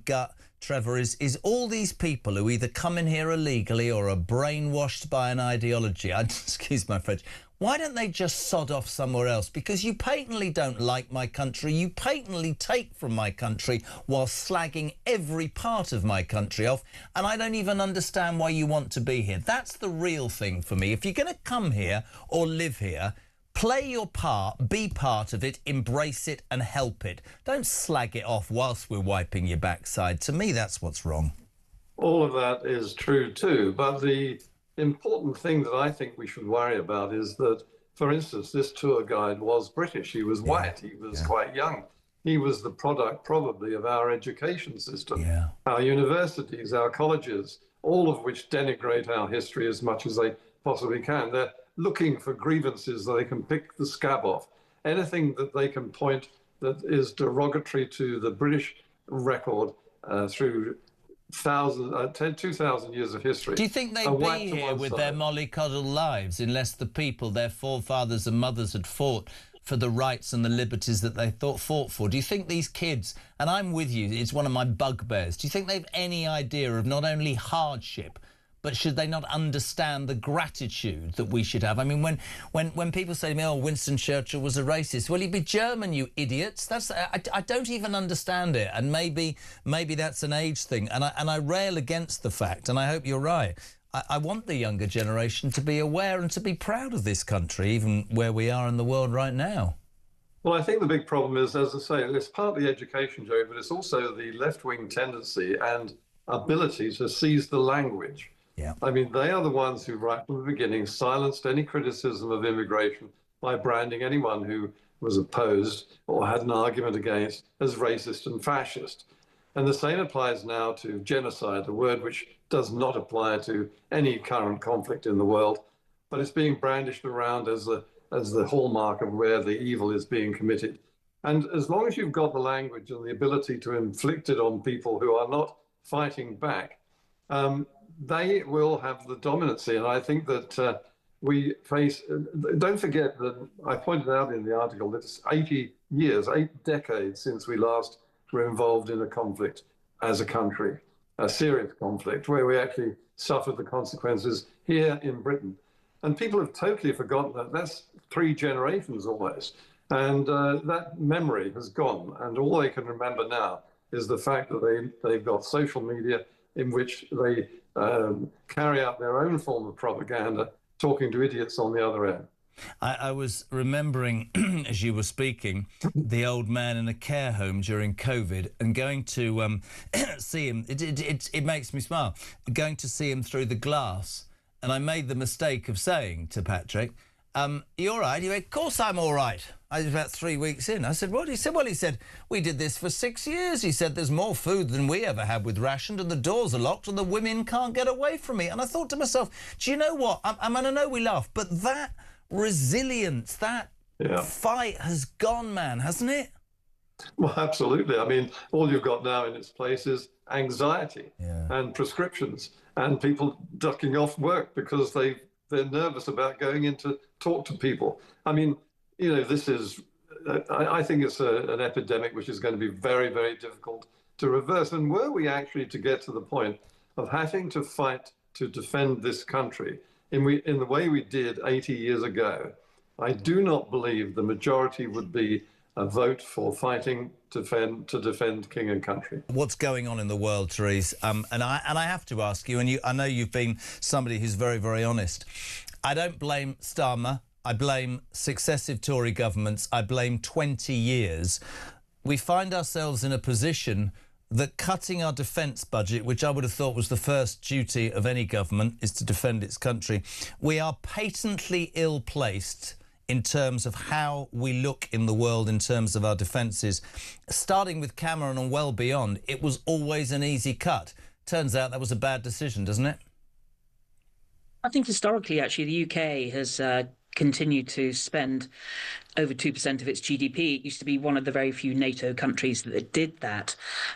gut, Trevor, is all these people who either come in here illegally or are brainwashed by an ideology. Excuse my French. Why don't they just sod off somewhere else? Because you patently don't like my country. You patently take from my country while slagging every part of my country off. And I don't even understand why you want to be here. That's the real thing for me. If you're going to come here or live here, play your part, be part of it, embrace it and help it. Don't slag it off whilst we're wiping your backside. To me, that's what's wrong. All of that is true too, but the important thing that I think we should worry about is that, for instance, this tour guide was British. He was white. He was quite young. He was the product probably of our education system, our universities, our colleges, all of which denigrate our history as much as they possibly can. They're looking for grievances that they can pick the scab off. Anything that they can point that is derogatory to the British record through 2,000 years of history. Do you think they'd be here with their mollycoddle lives unless the people, their forefathers and mothers, had fought for the rights and the liberties that they fought for? Do you think these kids, and I'm with you, it's one of my bugbears, do you think they've any idea of not only hardship, but should they not understand the gratitude that we should have? I mean, when people say to me, oh, Winston Churchill was a racist, well, he'd be German, you idiots. That's I don't even understand it. And maybe that's an age thing. And I rail against the fact, and I hope you're right. I want the younger generation to be aware and to be proud of this country, even where we are in the world right now. Well, I think the big problem is, as I say, it's partly education, Joe, but it's also the left-wing tendency and ability to seize the language. Yeah. I mean, they are the ones who, right from the beginning, silenced any criticism of immigration by branding anyone who was opposed or had an argument against as racist and fascist. And the same applies now to genocide, a word which does not apply to any current conflict in the world, but it's being brandished around as the hallmark of where the evil is being committed. And as long as you've got the language and the ability to inflict it on people who are not fighting back, they will have the dominancy. And I think that we face, don't forget that I pointed out in the article that it's 80 years, 8 decades since we last were involved in a conflict as a country, a serious conflict where we actually suffered the consequences here in Britain. And people have totally forgotten that. That's 3 generations almost. And that memory has gone. And all they can remember now is the fact that they've got social media in which they carry out their own form of propaganda, talking to idiots on the other end. I was remembering, as you were speaking, the old man in a care home during COVID and going to see him. It makes me smile. Going to see him through the glass. And I made the mistake of saying to Patrick, you all right? He went, of course I'm all right. I was about 3 weeks in. I said, what? He said, well, we did this for 6 years. He said, there's more food than we ever had with rationed and the doors are locked and the women can't get away from me. And I thought to myself, do you know what? I mean, I know we laugh, but that resilience, that fight has gone, man, hasn't it? Well, absolutely. I mean, all you've got now in its place is anxiety and prescriptions and people ducking off work because they're nervous about going in to talk to people. I mean, you know, this is, I think it's an epidemic which is going to be very, very difficult to reverse. And were we actually to get to the point of having to fight to defend this country in the way we did 80 years ago, I do not believe the majority would be a vote for fighting to defend king and country. What's going on in the world, Therese? And I have to ask you, and I know you've been somebody who's very, very honest. I don't blame Starmer. I blame successive Tory governments. I blame 20 years. We find ourselves in a position that cutting our defence budget, which I would have thought was the first duty of any government, is to defend its country. We are patently ill-placed in terms of how we look in the world in terms of our defences. Starting with Cameron and well beyond, it was always an easy cut. Turns out that was a bad decision, doesn't it? I think historically, actually, the UK has continued to spend over 2% of its GDP. It used to be one of the very few NATO countries that did that.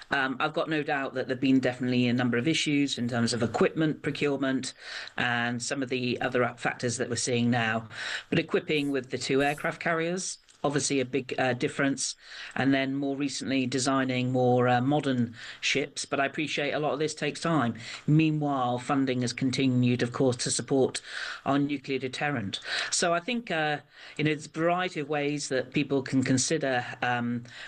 I've got no doubt that there have been definitely a number of issues in terms of equipment procurement and some of the other factors that we're seeing now. But equipping with the 2 aircraft carriers, obviously a big difference, and then more recently designing more modern ships. But I appreciate a lot of this takes time. Meanwhile, funding has continued, of course, to support our nuclear deterrent. So I think there's a variety of ways that people can consider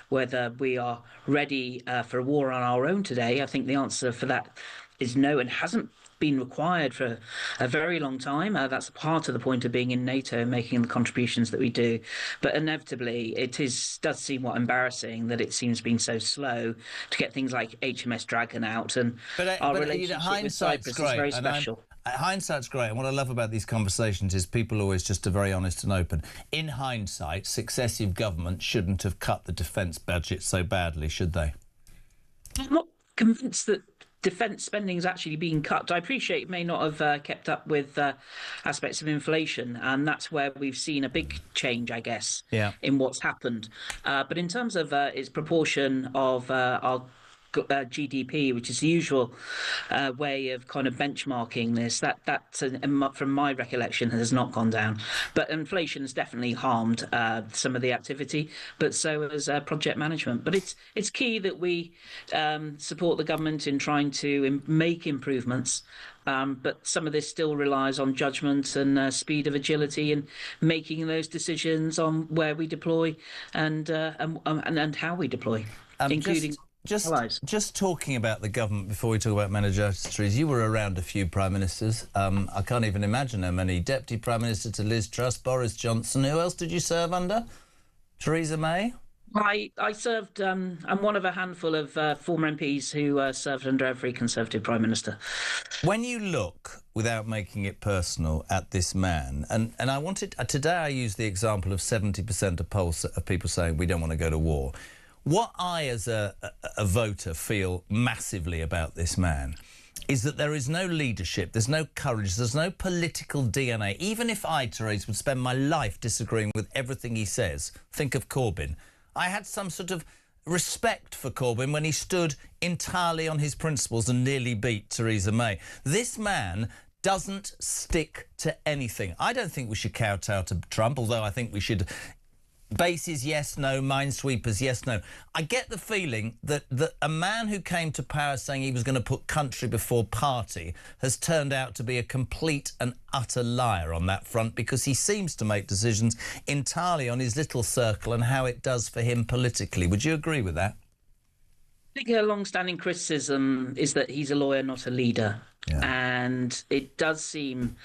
whether we are ready for a war on our own today. I think the answer for that is no, and hasn't been required for a very long time. That's part of the point of being in NATO and making the contributions that we do. But inevitably, does seem what embarrassing that it seems been so slow to get things like HMS Dragon out, and our relationship with Cyprus is very special. Hindsight's great, and what I love about these conversations is people always just are very honest and open. In hindsight, successive governments shouldn't have cut the defence budget so badly, should they? I'm not convinced that defence spending is actually being cut. I appreciate it may not have kept up with aspects of inflation, and that's where we've seen a big change, I guess, in what's happened. But in terms of its proportion of our GDP, which is the usual way of kind of benchmarking this, that from my recollection has not gone down. But inflation has definitely harmed some of the activity, but so has project management. But it's key that we support the government in trying to make improvements. But some of this still relies on judgment and speed of agility and making those decisions on where we deploy and how we deploy, including. Just talking about the government before we talk about meningitis, you were around a few prime ministers. I can't even imagine how many. Deputy Prime Minister to Liz Truss, Boris Johnson. Who else did you serve under? Theresa May? I served, I'm one of a handful of former MPs who served under every Conservative Prime Minister. When you look, without making it personal, at this man, and I wanted, today I used the example of 70% of polls of people saying we don't want to go to war. What I, as a voter, feel massively about this man is that there is no leadership, there's no courage, there's no political DNA. Even if I, Therese, would spend my life disagreeing with everything he says, think of Corbyn. I had some sort of respect for Corbyn when he stood entirely on his principles and nearly beat Theresa May. This man doesn't stick to anything. I don't think we should kowtow to Trump, although I think we should. Bases, yes, no. Minesweepers, yes, no. I get the feeling that a man who came to power saying he was going to put country before party has turned out to be a complete and utter liar on that front, because he seems to make decisions entirely on his little circle and how it does for him politically. Would you agree with that? I think a long-standing criticism is that he's a lawyer, not a leader. Yeah. And it does seem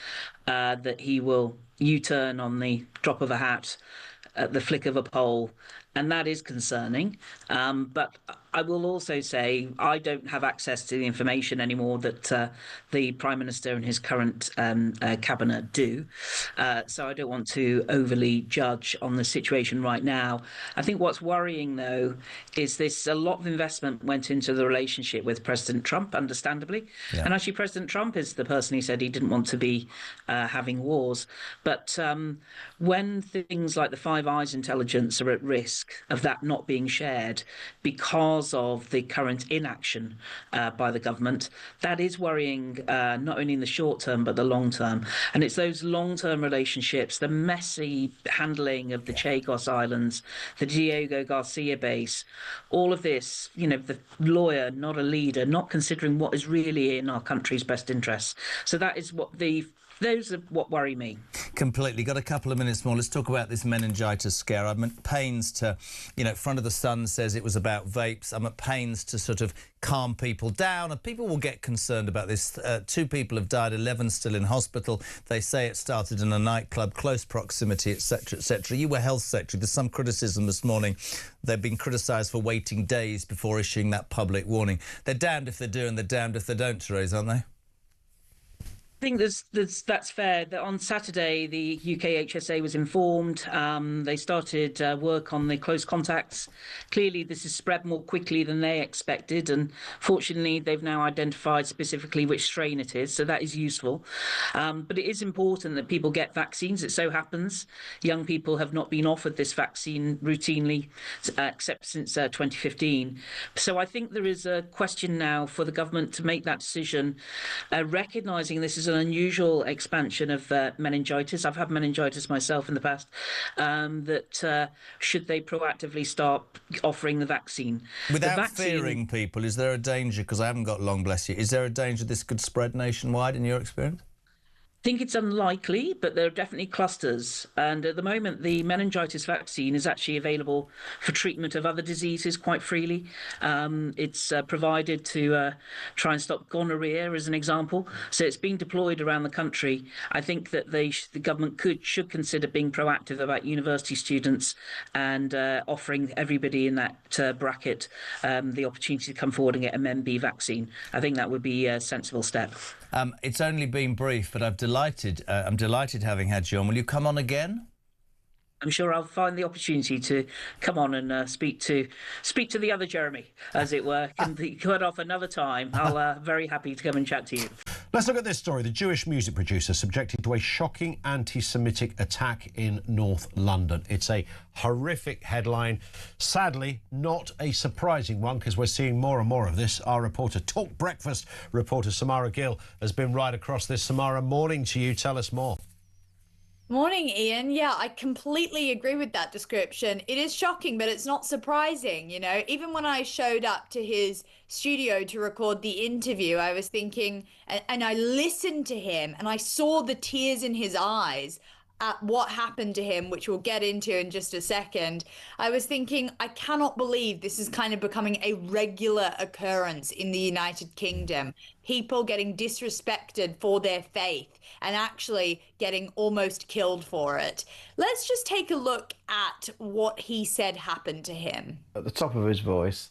that he will U-turn on the drop of a hat at the flick of a poll, and that is concerning. But I will also say I don't have access to the information anymore that the Prime Minister and his current cabinet do. So I don't want to overly judge on the situation right now. I think what's worrying, though, is a lot of investment went into the relationship with President Trump, understandably. Yeah. And actually, President Trump is the person who said he didn't want to be having wars. But when things like the Five Eyes intelligence are at risk, risk of that not being shared because of the current inaction by the government. That is worrying, not only in the short term, but the long term. And it's those long-term relationships, the messy handling of the Chagos Islands, the Diego Garcia base, all of this, you know, the lawyer, not a leader, not considering what is really in our country's best interests. So that is what those are what worry me. Completely. Got a couple of minutes more. Let's talk about this meningitis scare. I'm at pains to, you know, Front of the Sun says it was about vapes. I'm at pains to sort of calm people down, and people will get concerned about this. 2 people have died, 11 still in hospital. They say it started in a nightclub, close proximity, etc., etc. You were Health Secretary. There's some criticism this morning. They've been criticised for waiting days before issuing that public warning. They're damned if they do and they're damned if they don't, Therese, aren't they? I think that's fair. That on Saturday, the UK HSA was informed. They started work on the close contacts. Clearly, this has spread more quickly than they expected, and fortunately, they've now identified specifically which strain it is, so that is useful. But it is important that people get vaccines. It so happens young people have not been offered this vaccine routinely, except since 2015. So I think there is a question now for the government to make that decision, recognising this is an unusual expansion of meningitis. I've had meningitis myself in the past. That should they proactively start offering the vaccine? Without fearing people, is there a danger, because I haven't got long, bless you, is there a danger this could spread nationwide in your experience? I think it's unlikely, but there are definitely clusters. And at the moment, the meningitis vaccine is actually available for treatment of other diseases quite freely. It's provided to try and stop gonorrhea, as an example. So it's being deployed around the country. I think that the government should consider being proactive about university students and offering everybody in that bracket the opportunity to come forward and get a MenB vaccine. I think that would be a sensible step. It's only been brief, but I'm delighted having had you on. Will you come on again? I'm sure I'll find the opportunity to come on and speak to the other Jeremy, as it were. Can be cut off another time. I'll very happy to come and chat to you. Let's look at this story. The Jewish music producer subjected to a shocking anti-Semitic attack in North London. It's a horrific headline. Sadly, not a surprising one, because we're seeing more and more of this. Our reporter, Talk Breakfast reporter Samara Gill, has been right across this. Samara, morning to you. Tell us more. Morning, Ian. Yeah, I completely agree with that description. It is shocking, but it's not surprising, you know. Even when I showed up to his studio to record the interview, I was thinking, and I listened to him, and I saw the tears in his eyes at what happened to him, which we'll get into in just a second. I was thinking, I cannot believe this is kind of becoming a regular occurrence in the United Kingdom. People getting disrespected for their faith and actually getting almost killed for it. Let's just take a look at what he said happened to him. At the top of his voice,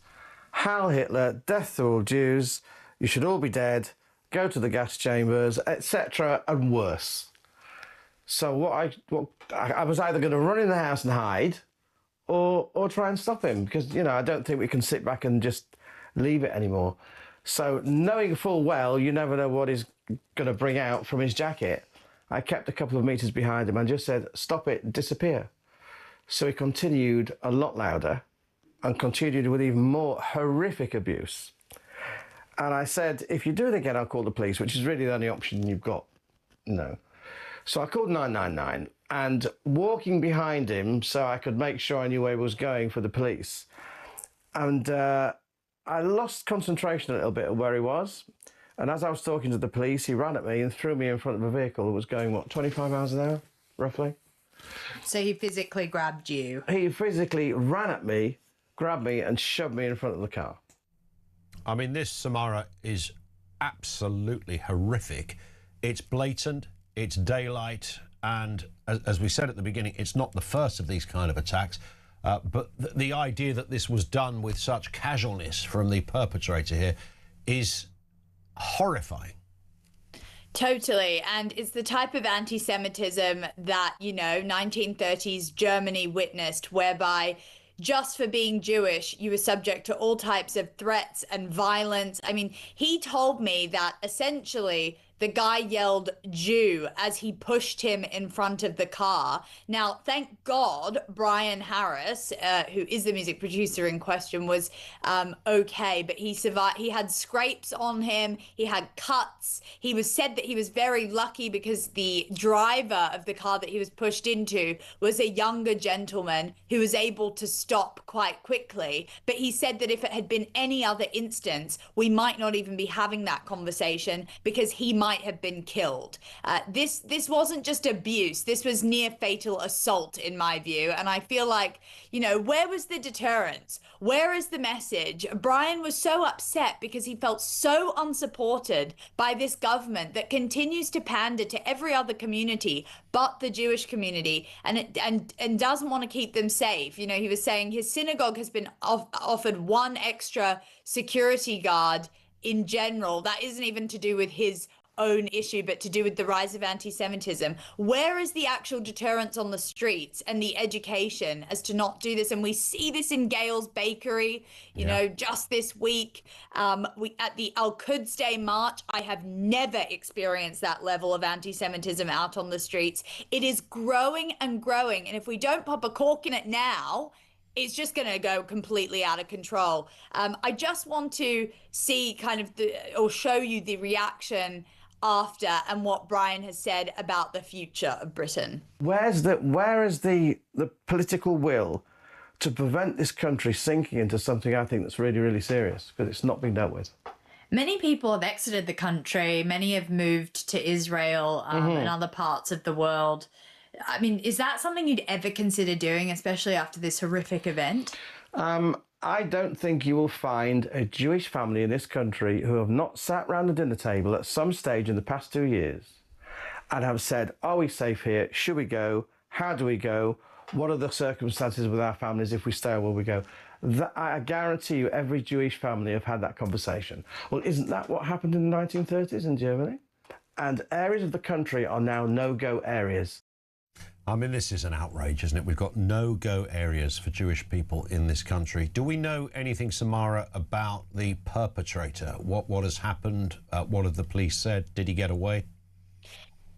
Heil Hitler, death to all Jews, you should all be dead, go to the gas chambers, etc., and worse. So I was either going to run in the house and hide or try and stop him, because, you know, I don't think we can sit back and just leave it anymore. So knowing full well you never know what he's going to bring out from his jacket, I kept a couple of metres behind him and just said, stop it, disappear. So he continued a lot louder and continued with even more horrific abuse. And I said, if you do it again, I'll call the police, which is really the only option you've got, you know. So I called 999, and walking behind him so I could make sure I knew where he was going for the police. And I lost concentration a little bit of where he was. And as I was talking to the police, he ran at me and threw me in front of a vehicle that was going, what, 25 miles an hour, roughly? So he physically grabbed you? He physically ran at me, grabbed me and shoved me in front of the car. I mean, this, Samara, is absolutely horrific. It's blatant. It's daylight, and as we said at the beginning, it's not the first of these kind of attacks, but the idea that this was done with such casualness from the perpetrator here is horrifying. Totally, and it's the type of anti-Semitism that, you know, 1930s Germany witnessed, whereby just for being Jewish, you were subject to all types of threats and violence. I mean, he told me that essentially the guy yelled Jew as he pushed him in front of the car. Now, thank God, Brian Harris, who is the music producer in question, was okay, but he survived. He had scrapes on him. He had cuts. He was said that he was very lucky because the driver of the car that he was pushed into was a younger gentleman who was able to stop quite quickly. But he said that if it had been any other instance, we might not even be having that conversation because he might have been killed. This wasn't just abuse. This was near fatal assault, in my view. And I feel like, you know, where was the deterrence? Where is the message? Brian was so upset because he felt so unsupported by this government that continues to pander to every other community but the Jewish community, and doesn't want to keep them safe. You know, he was saying his synagogue has been offered one extra security guard in general. That isn't even to do with his own issue, but to do with the rise of anti-Semitism. Where is the actual deterrence on the streets and the education as to not do this? And we see this in Gail's Bakery, you know, just this week. We at the Al-Quds Day March, I have never experienced that level of anti-Semitism out on the streets. It is growing and growing. And if we don't pop a cork in it now, it's just going to go completely out of control. I just want to see kind of or show you the reaction after and what Brian has said about the future of Britain. Where is the political will to prevent this country sinking into something I think that's really, really serious, because it's not being dealt with? Many people have exited the country. Many have moved to Israel and other parts of the world. I mean, is that something you'd ever consider doing, especially after this horrific event? I don't think you will find a Jewish family in this country who have not sat round the dinner table at some stage in the past 2 years and have said, are we safe here? Should we go? How do we go? What are the circumstances with our families if we stay or will we go? I guarantee you every Jewish family have had that conversation. Well, isn't that what happened in the 1930s in Germany? And areas of the country are now no-go areas. I mean, this is an outrage, isn't it? We've got no-go areas for Jewish people in this country. Do we know anything, Samara, about the perpetrator? What has happened? What have the police said? Did he get away?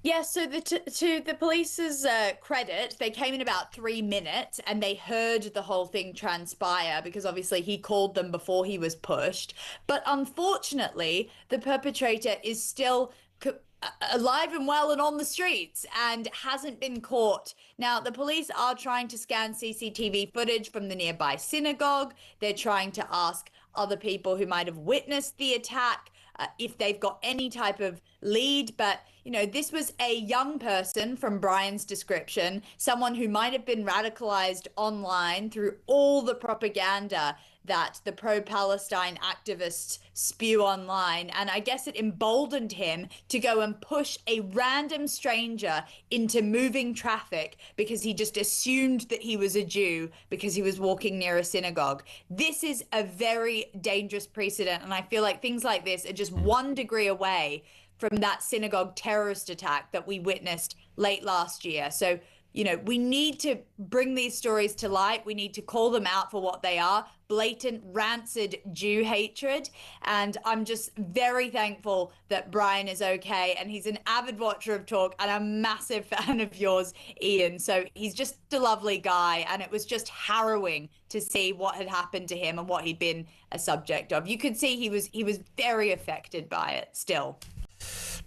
Yeah, so to the police's credit, they came in about 3 minutes and they heard the whole thing transpire because obviously he called them before he was pushed. But unfortunately, the perpetrator is still alive and well and on the streets and hasn't been caught. Now, the police are trying to scan CCTV footage from the nearby synagogue. They're trying to ask other people who might have witnessed the attack if they've got any type of lead. But, you know, this was a young person from Brian's description, someone who might have been radicalized online through all the propaganda that the pro-Palestine activists spew online. And I guess it emboldened him to go and push a random stranger into moving traffic because he just assumed that he was a Jew because he was walking near a synagogue. This is a very dangerous precedent. And I feel like things like this are just 1 degree away from that synagogue terrorist attack that we witnessed late last year. So, you know, we need to bring these stories to light. We need to call them out for what they are: blatant, rancid Jew hatred. And I'm just very thankful that Brian is okay. And he's an avid watcher of Talk and a massive fan of yours, Ian. So he's just a lovely guy. And it was just harrowing to see what had happened to him and what he'd been a subject of. You could see he was very affected by it still.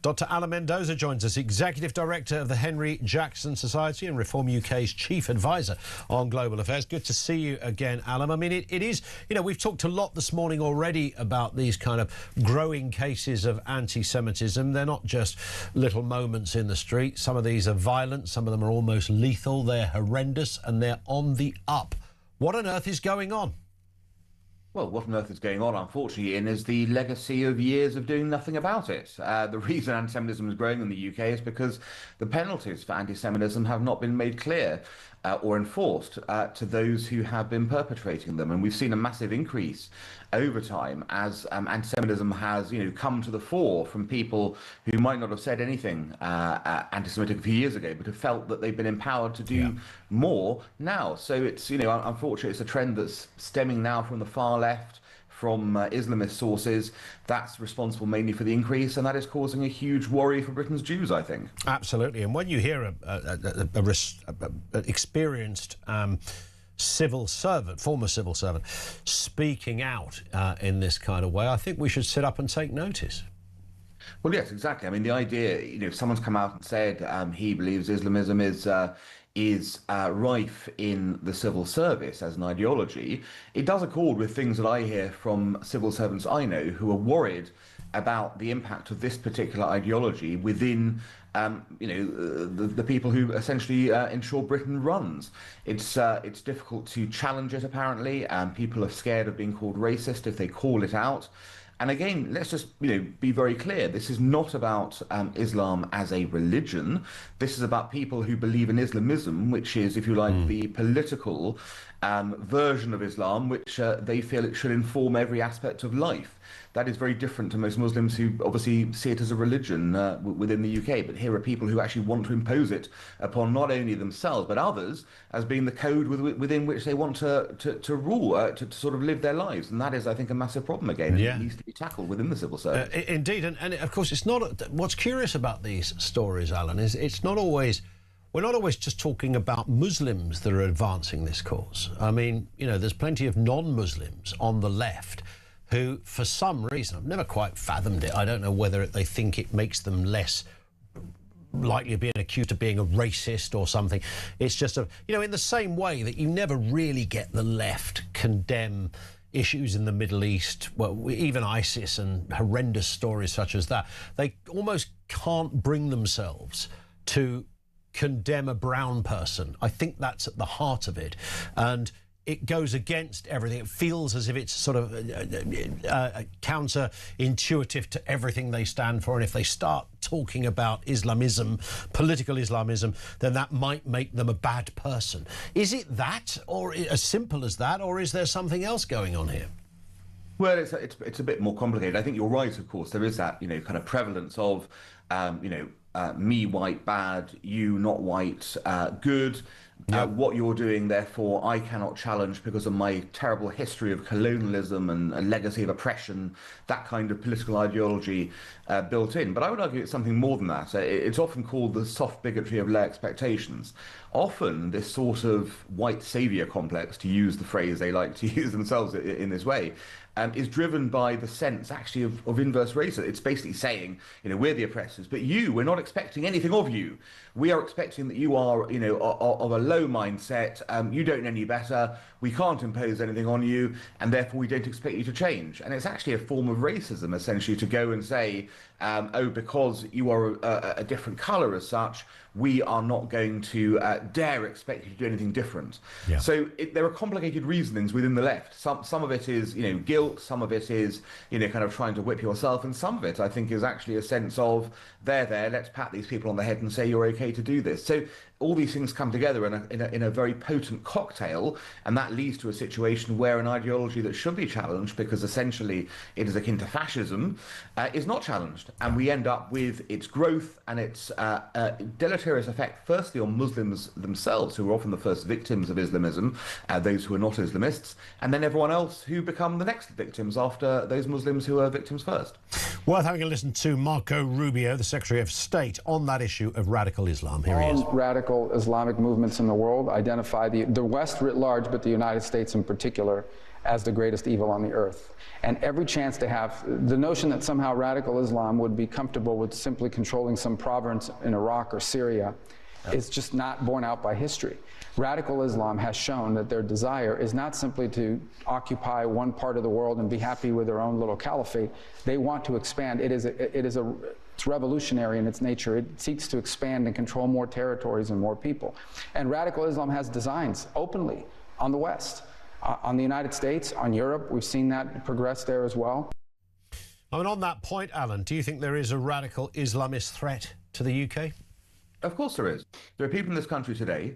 Dr. Alan Mendoza joins us, Executive Director of the Henry Jackson Society and Reform UK's Chief Advisor on Global Affairs. Good to see you again, Alan. I mean, it is, you know, we've talked a lot this morning already about these kind of growing cases of anti-Semitism. They're not just little moments in the street. Some of these are violent. Some of them are almost lethal. They're horrendous and they're on the up. What on earth is going on? Well, what on earth is going on, unfortunately, Ian, is the legacy of years of doing nothing about it. The reason anti-Semitism is growing in the UK is because the penalties for anti-Semitism have not been made clear or enforced to those who have been perpetrating them. And we've seen a massive increase over time as anti-Semitism has, you know, come to the fore from people who might not have said anything anti-Semitic a few years ago, but have felt that they've been empowered to do more now. So it's, you know, unfortunately, it's a trend that's stemming now from the far left, from Islamist sources, that's responsible mainly for the increase, and that is causing a huge worry for Britain's Jews, I think. Absolutely. And when you hear a experienced civil servant, former civil servant, speaking out in this kind of way, I think we should sit up and take notice. Well, yes, exactly. I mean, the idea, if someone's come out and said he believes Islamism is rife in the civil service as an ideology, it does accord with things that I hear from civil servants I know who are worried about the impact of this particular ideology within the people who essentially ensure Britain runs. It's difficult to challenge it, apparently, and people are scared of being called racist if they call it out. And again, let's just be very clear. This is not about Islam as a religion. This is about people who believe in Islamism, which is, if you like, the political version of Islam, which they feel it should inform every aspect of life. That is very different to most Muslims who obviously see it as a religion within the UK. But here are people who actually want to impose it upon not only themselves but others as being the code within which they want to rule, to sort of live their lives. And that is, I think, a massive problem again. Yeah. It needs to be tackled within the civil service. Indeed. And of course, it's not. What's curious about these stories, Alan, is it's not always. We're not always just talking about Muslims that are advancing this cause. I mean, there's plenty of non-Muslims on the left who, for some reason, I've never quite fathomed it. I don't know whether they think it makes them less likely of being accused of being a racist or something. It's just, in the same way that you never really get the left condemn issues in the Middle East, well, even ISIS and horrendous stories such as that. They almost can't bring themselves to condemn a brown person. I think that's at the heart of it. And it goes against everything. It feels as if it's sort of counterintuitive to everything they stand for. And if they start talking about Islamism, political Islamism, then that might make them a bad person. Is it that, or as simple as that, or is there something else going on here? Well, it's a bit more complicated. I think you're right, of course. There is that, kind of prevalence of, me white bad, you not white good. What you're doing, therefore, I cannot challenge because of my terrible history of colonialism and a legacy of oppression, that kind of political ideology built in. But I would argue it's something more than that. It's often called the soft bigotry of low expectations. Often this sort of white saviour complex, to use the phrase they like to use themselves in this way, is driven by the sense actually of inverse racism. It's basically saying, we're the oppressors, but we're not expecting anything of you. We are expecting that you are, of a low mindset. You don't know any better. We can't impose anything on you, and therefore we don't expect you to change. And it's actually a form of racism, essentially, to go and say, because you are a different colour as such, we are not going to dare expect you to do anything different. Yeah. So there are complicated reasonings within the left. Some of it is, guilt. Some of it is, kind of trying to whip yourself. And some of it, I think, is actually a sense of, let's pat these people on the head and say you're okay to do this. So all these things come together in a very potent cocktail, and that leads to a situation where an ideology that should be challenged, because essentially it is akin to fascism, is not challenged. And we end up with its growth and its deleterious effect, firstly on Muslims themselves, who are often the first victims of Islamism, those who are not Islamists, and then everyone else who become the next victims after those Muslims who are victims first. Worth having a listen to Marco Rubio, the Secretary of State, on that issue of radical Islam. Here he is. Radical Islamic movements in the world identify the West writ large, but the United States in particular, as the greatest evil on the earth. And every chance to have the notion that somehow radical Islam would be comfortable with simply controlling some province in Iraq or Syria is just not borne out by history. Radical Islam has shown that their desire is not simply to occupy one part of the world and be happy with their own little caliphate. They want to expand. It's revolutionary in its nature. It seeks to expand and control more territories and more people. And radical Islam has designs openly on the West, on the United States, on Europe. We've seen that progress there as well. I mean, on that point, Alan, do you think there is a radical Islamist threat to the UK? Of course there is. There are people in this country today,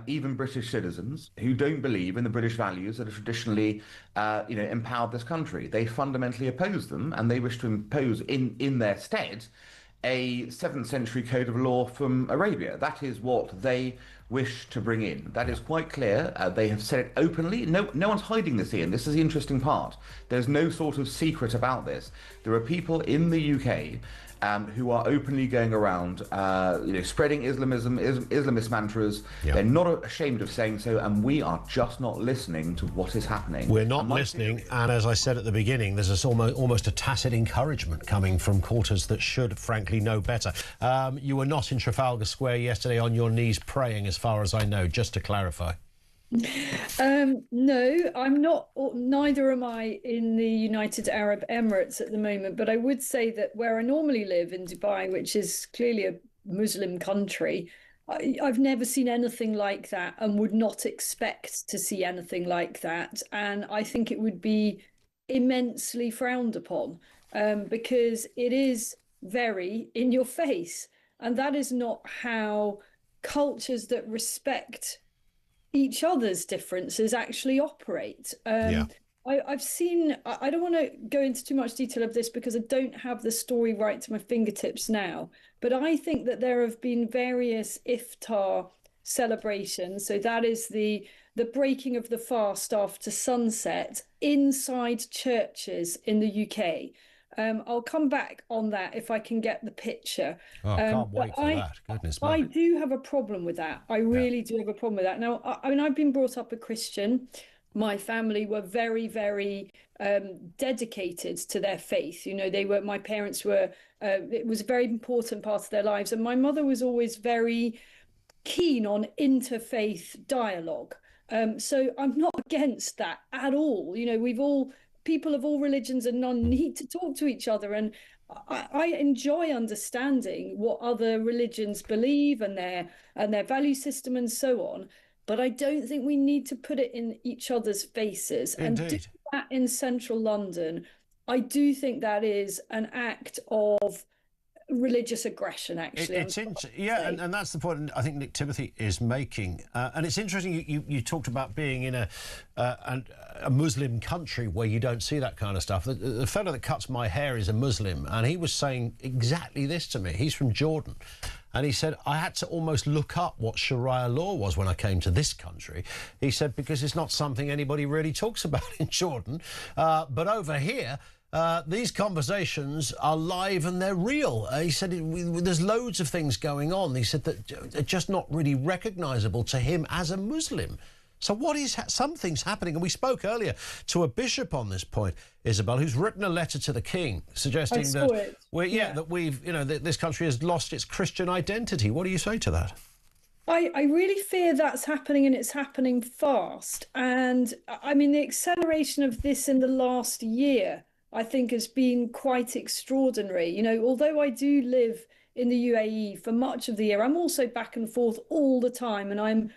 even British citizens, who don't believe in the British values that have traditionally, empowered this country. They fundamentally oppose them, and they wish to impose in their stead a 7th century code of law from Arabia. That is what they wish to bring in. That is quite clear. They have said it openly. No one's hiding this, Ian. This is the interesting part. There's no sort of secret about this. There are people in the UK who are openly going around, spreading Islamism, Islamist mantras. Yeah. They're not ashamed of saying so, and we are just not listening to what is happening. We're not listening, and as I said at the beginning, there's this almost a tacit encouragement coming from quarters that should, frankly, know better. You were not in Trafalgar Square yesterday on your knees praying, as far as I know, just to clarify. No, I'm not. Neither am I in the United Arab Emirates at the moment. But I would say that where I normally live in Dubai, which is clearly a Muslim country, I've never seen anything like that and would not expect to see anything like that. And I think it would be immensely frowned upon because it is very in your face. And that is not how cultures that respect each other's differences actually operate. I've seen, I don't want to go into too much detail of this because I don't have the story right to my fingertips now, but I think that there have been various iftar celebrations. So that is the breaking of the fast after sunset inside churches in the UK. I'll come back on that if I can get the picture. Oh, I can't wait for that. Goodness me. I do have a problem with that. I really do have a problem with that. Now, I mean, I've been brought up a Christian. My family were very, very dedicated to their faith. You know, my parents were, it was a very important part of their lives. And my mother was always very keen on interfaith dialogue. So I'm not against that at all. You know, people of all religions and none need to talk to each other. And I enjoy understanding what other religions believe and their value system and so on. But I don't think we need to put it in each other's faces. Indeed. And do that in central London, I do think that is an act of religious aggression, actually. And that's the point I think Nick Timothy is making. And it's interesting, you talked about being in a Muslim country where you don't see that kind of stuff. The fellow that cuts my hair is a Muslim, and he was saying exactly this to me. He's from Jordan. And he said, I had to almost look up what Sharia law was when I came to this country. He said, because it's not something anybody really talks about in Jordan. But over here, these conversations are live and they're real. He said there's loads of things going on. He said that they're just not really recognisable to him as a Muslim. So something's happening. And we spoke earlier to a bishop on this point, Isabel, who's written a letter to the King suggesting that this country has lost its Christian identity. What do you say to that? I really fear that's happening, and it's happening fast. And I mean, the acceleration of this in the last year, I think, has been quite extraordinary. You know, although I do live in the UAE for much of the year, I'm also back and forth all the time, and I'm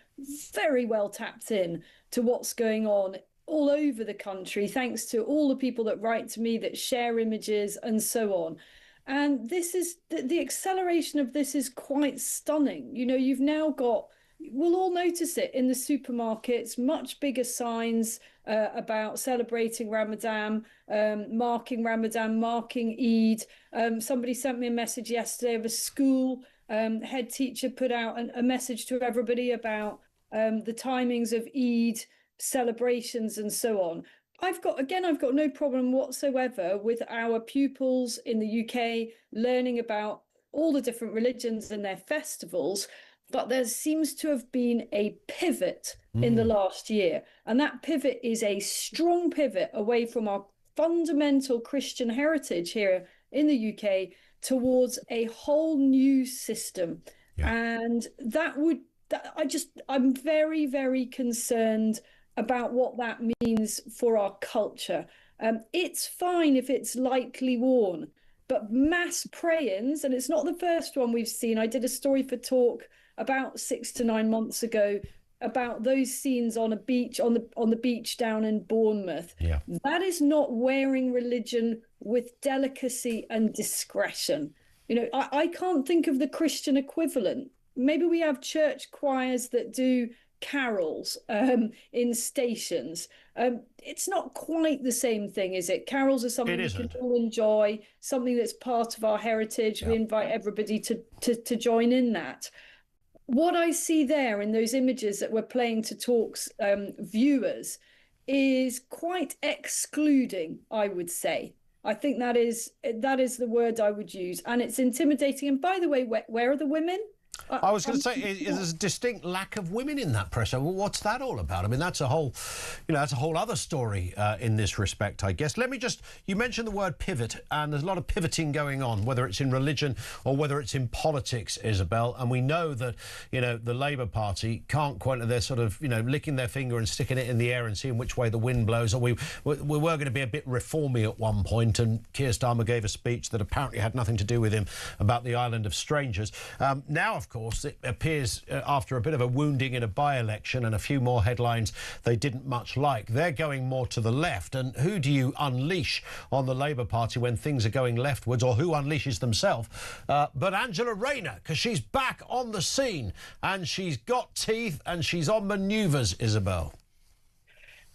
very well tapped in to what's going on all over the country, thanks to all the people that write to me, that share images and so on. And this is the acceleration of this is quite stunning. You know, you've now got, we'll all notice it in the supermarkets, much bigger signs about celebrating Ramadan, marking Eid. Somebody sent me a message yesterday of a school head teacher put out a message to everybody about the timings of Eid celebrations and so on. I've got no problem whatsoever with our pupils in the UK learning about all the different religions and their festivals, but there seems to have been a pivot in the last year. And that pivot is a strong pivot away from our fundamental Christian heritage here in the UK towards a whole new system. Yeah. And I'm very, very concerned about what that means for our culture. It's fine if it's lightly worn, but mass prayings, and it's not the first one we've seen. I did a story for Talk about 6 to 9 months ago about those scenes on a beach, on the beach down in Bournemouth. Yeah. That is not wearing religion with delicacy and discretion. You know, I can't think of the Christian equivalent. Maybe we have church choirs that do carols in stations. It's not quite the same thing, is it? Carols are something we can all enjoy, something that's part of our heritage. We invite everybody to join in that. What I see there in those images that we're playing to Talk's viewers is quite excluding, I would say. I think that is the word I would use, and it's intimidating. And by the way, where are the women? I was going to say, there's a distinct lack of women in that press. Well, what's that all about? I mean, that's a whole, that's a whole other story in this respect, I guess. You mentioned the word pivot, and there's a lot of pivoting going on, whether it's in religion or whether it's in politics, Isabel. And we know that, the Labour Party can't quite, they're sort of, licking their finger and sticking it in the air and seeing which way the wind blows. Or we were going to be a bit reformy at one point, and Keir Starmer gave a speech that apparently had nothing to do with him about the island of strangers. Now, of course, it appears after a bit of a wounding in a by-election and a few more headlines they didn't much like, they're going more to the left. And who do you unleash on the Labour Party when things are going leftwards, or who unleashes themselves? But Angela Rayner, because she's back on the scene and she's got teeth and she's on manoeuvres, Isabel.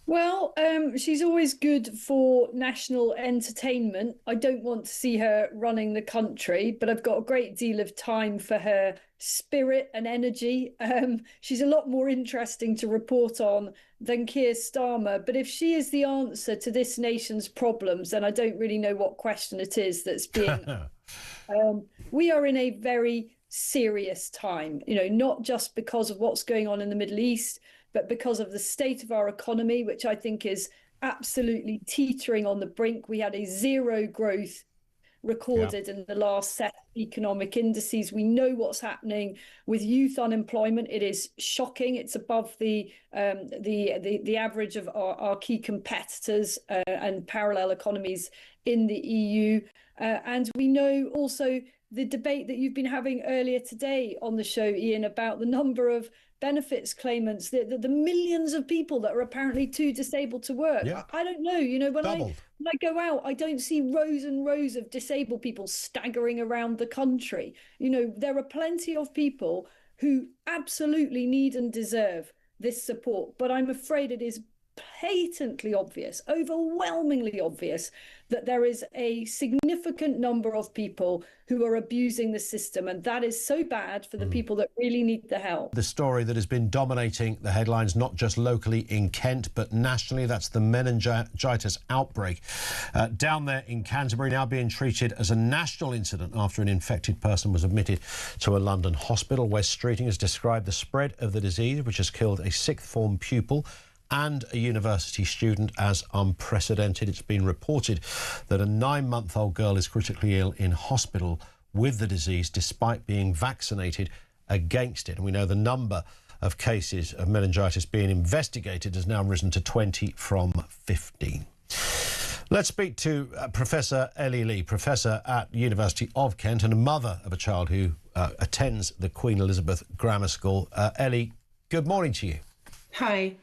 Well, she's always good for national entertainment. I don't want to see her running the country, but I've got a great deal of time for her spirit and energy. She's a lot more interesting to report on than Keir Starmer. But if she is the answer to this nation's problems, then I don't really know what question it is that's being... we are in a very serious time, not just because of what's going on in the Middle East, but because of the state of our economy, which I think is absolutely teetering on the brink. We had a zero growth recorded in the last set of economic indices. We know what's happening with youth unemployment. It is shocking. It's above the average of our key competitors and parallel economies in the EU. And we know also the debate that you've been having earlier today on the show, Ian, about the number of benefits claimants, the millions of people that are apparently too disabled to work. Yeah. I don't know, when I go out, I don't see rows and rows of disabled people staggering around the country. There are plenty of people who absolutely need and deserve this support, but I'm afraid it is patently obvious, overwhelmingly obvious, that there is a significant number of people who are abusing the system, and that is so bad for the people that really need the help. The story that has been dominating the headlines, not just locally in Kent, but nationally, that's the meningitis outbreak down there in Canterbury, now being treated as a national incident after an infected person was admitted to a London hospital. Wes Streeting has described the spread of the disease, which has killed a sixth form pupil and a university student, as unprecedented. It's been reported that a 9-month-old girl is critically ill in hospital with the disease despite being vaccinated against it. And we know the number of cases of meningitis being investigated has now risen to 20 from 15. Let's speak to Professor Ellie Lee, Professor at University of Kent and a mother of a child who attends the Queen Elizabeth Grammar School. Ellie, good morning to you. Hi.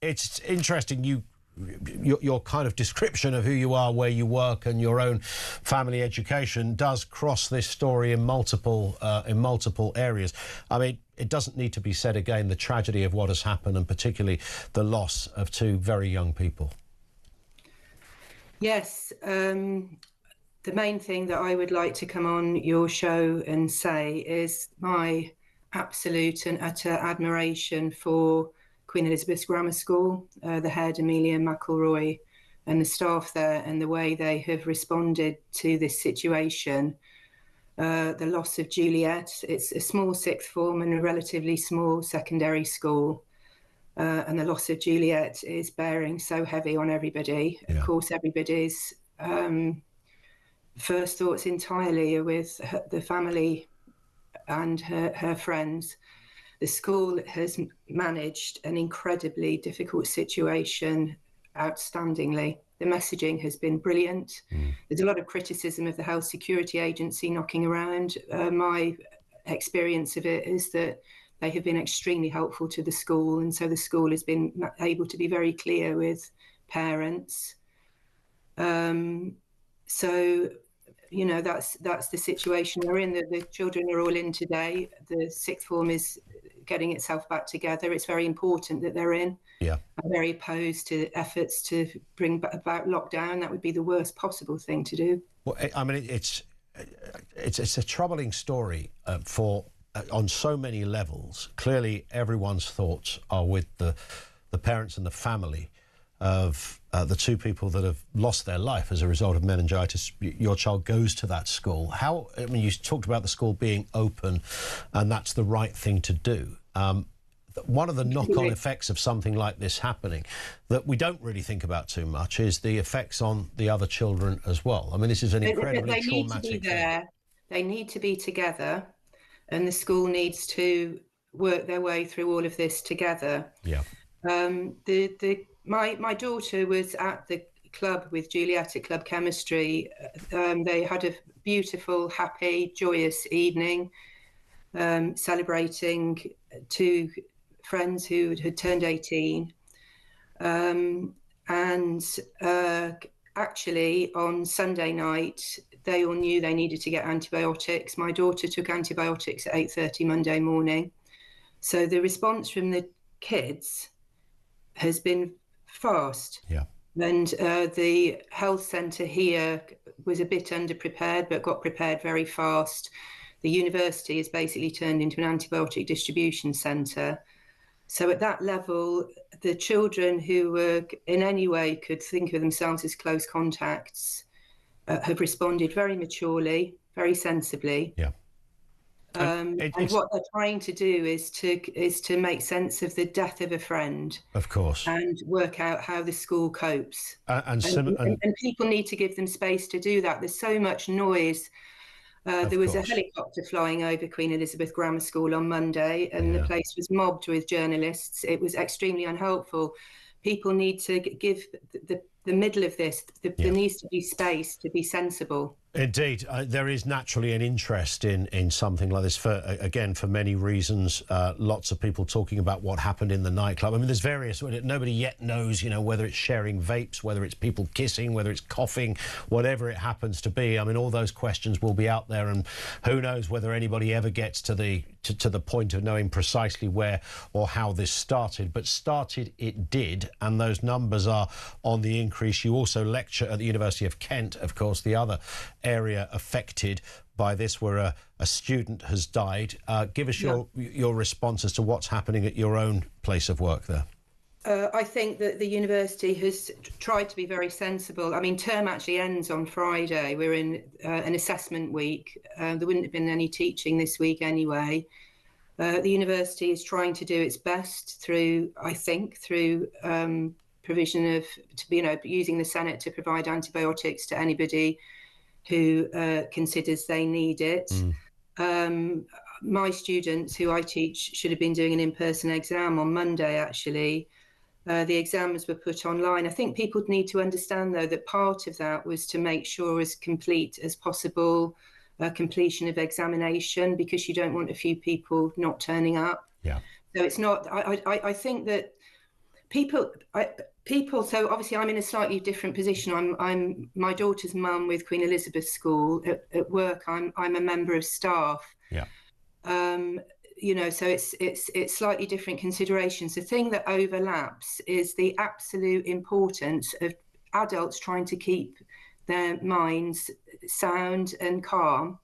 It's interesting, your kind of description of who you are, where you work, and your own family education does cross this story in multiple areas. I mean, it doesn't need to be said again, the tragedy of what has happened, and particularly the loss of two very young people. Yes, the main thing that I would like to come on your show and say is my absolute and utter admiration for Queen Elizabeth's Grammar School, the head Amelia McElroy, and the staff there, and the way they have responded to this situation. The loss of Juliet, it's a small sixth form and a relatively small secondary school. And the loss of Juliet is bearing so heavy on everybody. Yeah. Of course, everybody's first thoughts entirely are with the family and her friends. The school has managed an incredibly difficult situation outstandingly. The messaging has been brilliant. There's a lot of criticism of the Health Security Agency knocking around. My experience of it is that they have been extremely helpful to the school, and so the school has been able to be very clear with parents. So, that's the situation we're in. The children are all in today. The sixth form is getting itself back together. It's very important that they're in. Yeah. I'm very opposed to efforts to bring about lockdown. That would be the worst possible thing to do. Well, I mean, it's a troubling story on so many levels. Clearly, everyone's thoughts are with the parents and the family of the two people that have lost their life as a result of meningitis. Your child goes to that school. I mean, you talked about the school being open, and that's the right thing to do. One of the knock-on effects of something like this happening that we don't really think about too much is the effects on the other children as well. I mean, this is an incredibly traumatic thing. They need to be together, and the school needs to work their way through all of this together. Yeah. My daughter was at the club with Juliet at Club Chemistry. They had a beautiful, happy, joyous evening, celebrating two friends who had turned 18. Actually, on Sunday night, they all knew they needed to get antibiotics. My daughter took antibiotics at 8:30 Monday morning. So the response from the kids has been fast. Yeah. And the health centre here was a bit underprepared, but got prepared very fast. The university is basically turned into an antibiotic distribution centre. So at that level, the children who were in any way could think of themselves as close contacts have responded very maturely, very sensibly. Yeah. And what they're trying to do is to make sense of the death of a friend, of course, and work out how the school copes. And people need to give them space to do that. There's so much noise. There was a helicopter flying over Queen Elizabeth Grammar School on Monday, and the place was mobbed with journalists. It was extremely unhelpful. People need to give the middle of this. There needs to be space to be sensible. Indeed, there is naturally an interest in something like this for many reasons. Lots of people talking about what happened in the nightclub. I mean, there's various. Nobody yet knows, whether it's sharing vapes, whether it's people kissing, whether it's coughing, whatever it happens to be. I mean, all those questions will be out there, and who knows whether anybody ever gets to the point of knowing precisely where or how this started. But started it did, and those numbers are on the increase. You also lecture at the University of Kent, of course, the other area affected by this, where a student has died. Give us your response as to what's happening at your own place of work there. I think that the university has tried to be very sensible. I mean, term actually ends on Friday. We're in an assessment week. There wouldn't have been any teaching this week anyway. The university is trying to do its best through provision of, using the Senate to provide antibiotics to anybody who considers they need it. My students who I teach should have been doing an in-person exam on Monday, actually. The exams were put online. I think people need to understand, though, that part of that was to make sure as complete as possible completion of examination, because you don't want a few people not turning up. Yeah. So it's not, I think that people, so obviously I'm in a slightly different position. I'm my daughter's mum with Queen Elizabeth School. At work, I'm a member of staff. Yeah. So it's slightly different considerations. The thing that overlaps is the absolute importance of adults trying to keep their minds sound and calm,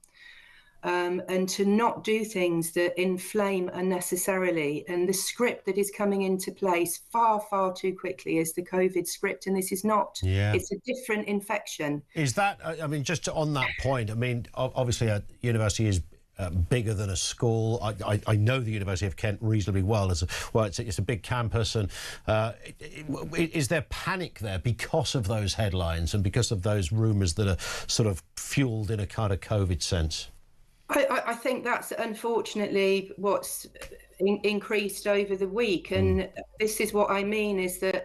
and to not do things that inflame unnecessarily. And the script that is coming into place far, far too quickly is the COVID script, and this is not. Yeah. It's a different infection. Is that, I mean, just on that point, I mean, obviously a university is bigger than a school. I know the University of Kent reasonably well. It's a big campus, and is there panic there because of those headlines and because of those rumours that are sort of fuelled in a kind of COVID sense? I think that's unfortunately what's increased over the week, and this is what I mean is that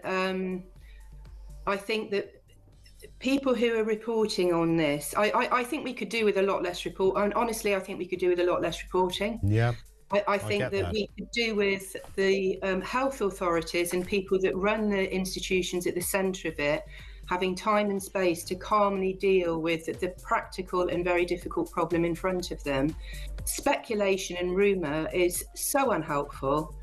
I think that people who are reporting on this, I think we could do with a lot less report. And honestly, I think we could do with a lot less reporting. Yeah. I think that we could do with the health authorities and people that run the institutions at the centre of it, having time and space to calmly deal with the practical and very difficult problem in front of them. Speculation and rumour is so unhelpful,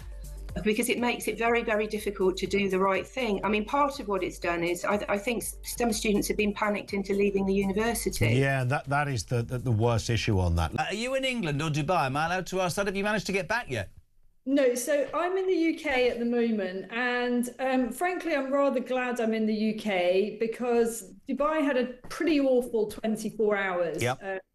because it makes it very, very difficult to do the right thing. I mean, part of what it's done is I think some students have been panicked into leaving the university. Yeah, that is the worst issue on that. Are you in England or Dubai? Am I allowed to ask that? Have you managed to get back yet? No, so I'm in the UK at the moment, and frankly, I'm rather glad I'm in the UK because Dubai had a pretty awful 24 hours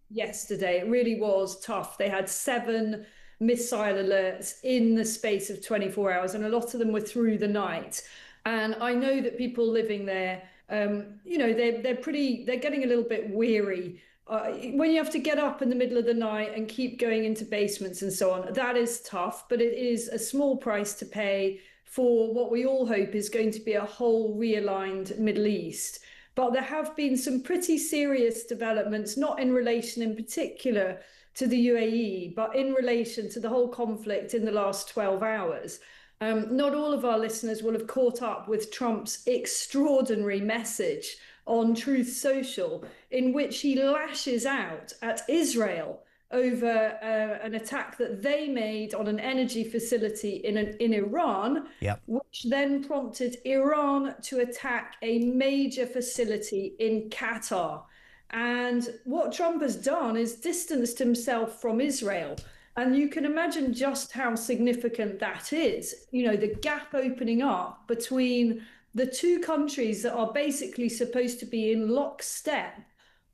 yesterday. It really was tough. They had 7 missile alerts in the space of 24 hours, and a lot of them were through the night. And I know that people living there, you know, they're getting a little bit weary. When you have to get up in the middle of the night and keep going into basements and so on, that is tough, but it is a small price to pay for what we all hope is going to be a whole realigned Middle East. But there have been some pretty serious developments, not in relation in particular to the UAE, but in relation to the whole conflict in the last 12 hours. Not all of our listeners will have caught up with Trump's extraordinary message on Truth Social, in which he lashes out at Israel over an attack that they made on an energy facility in Iran, which then prompted Iran to attack a major facility in Qatar. And what Trump has done is distanced himself from Israel. And you can imagine just how significant that is. You know, the gap opening up between the two countries that are basically supposed to be in lockstep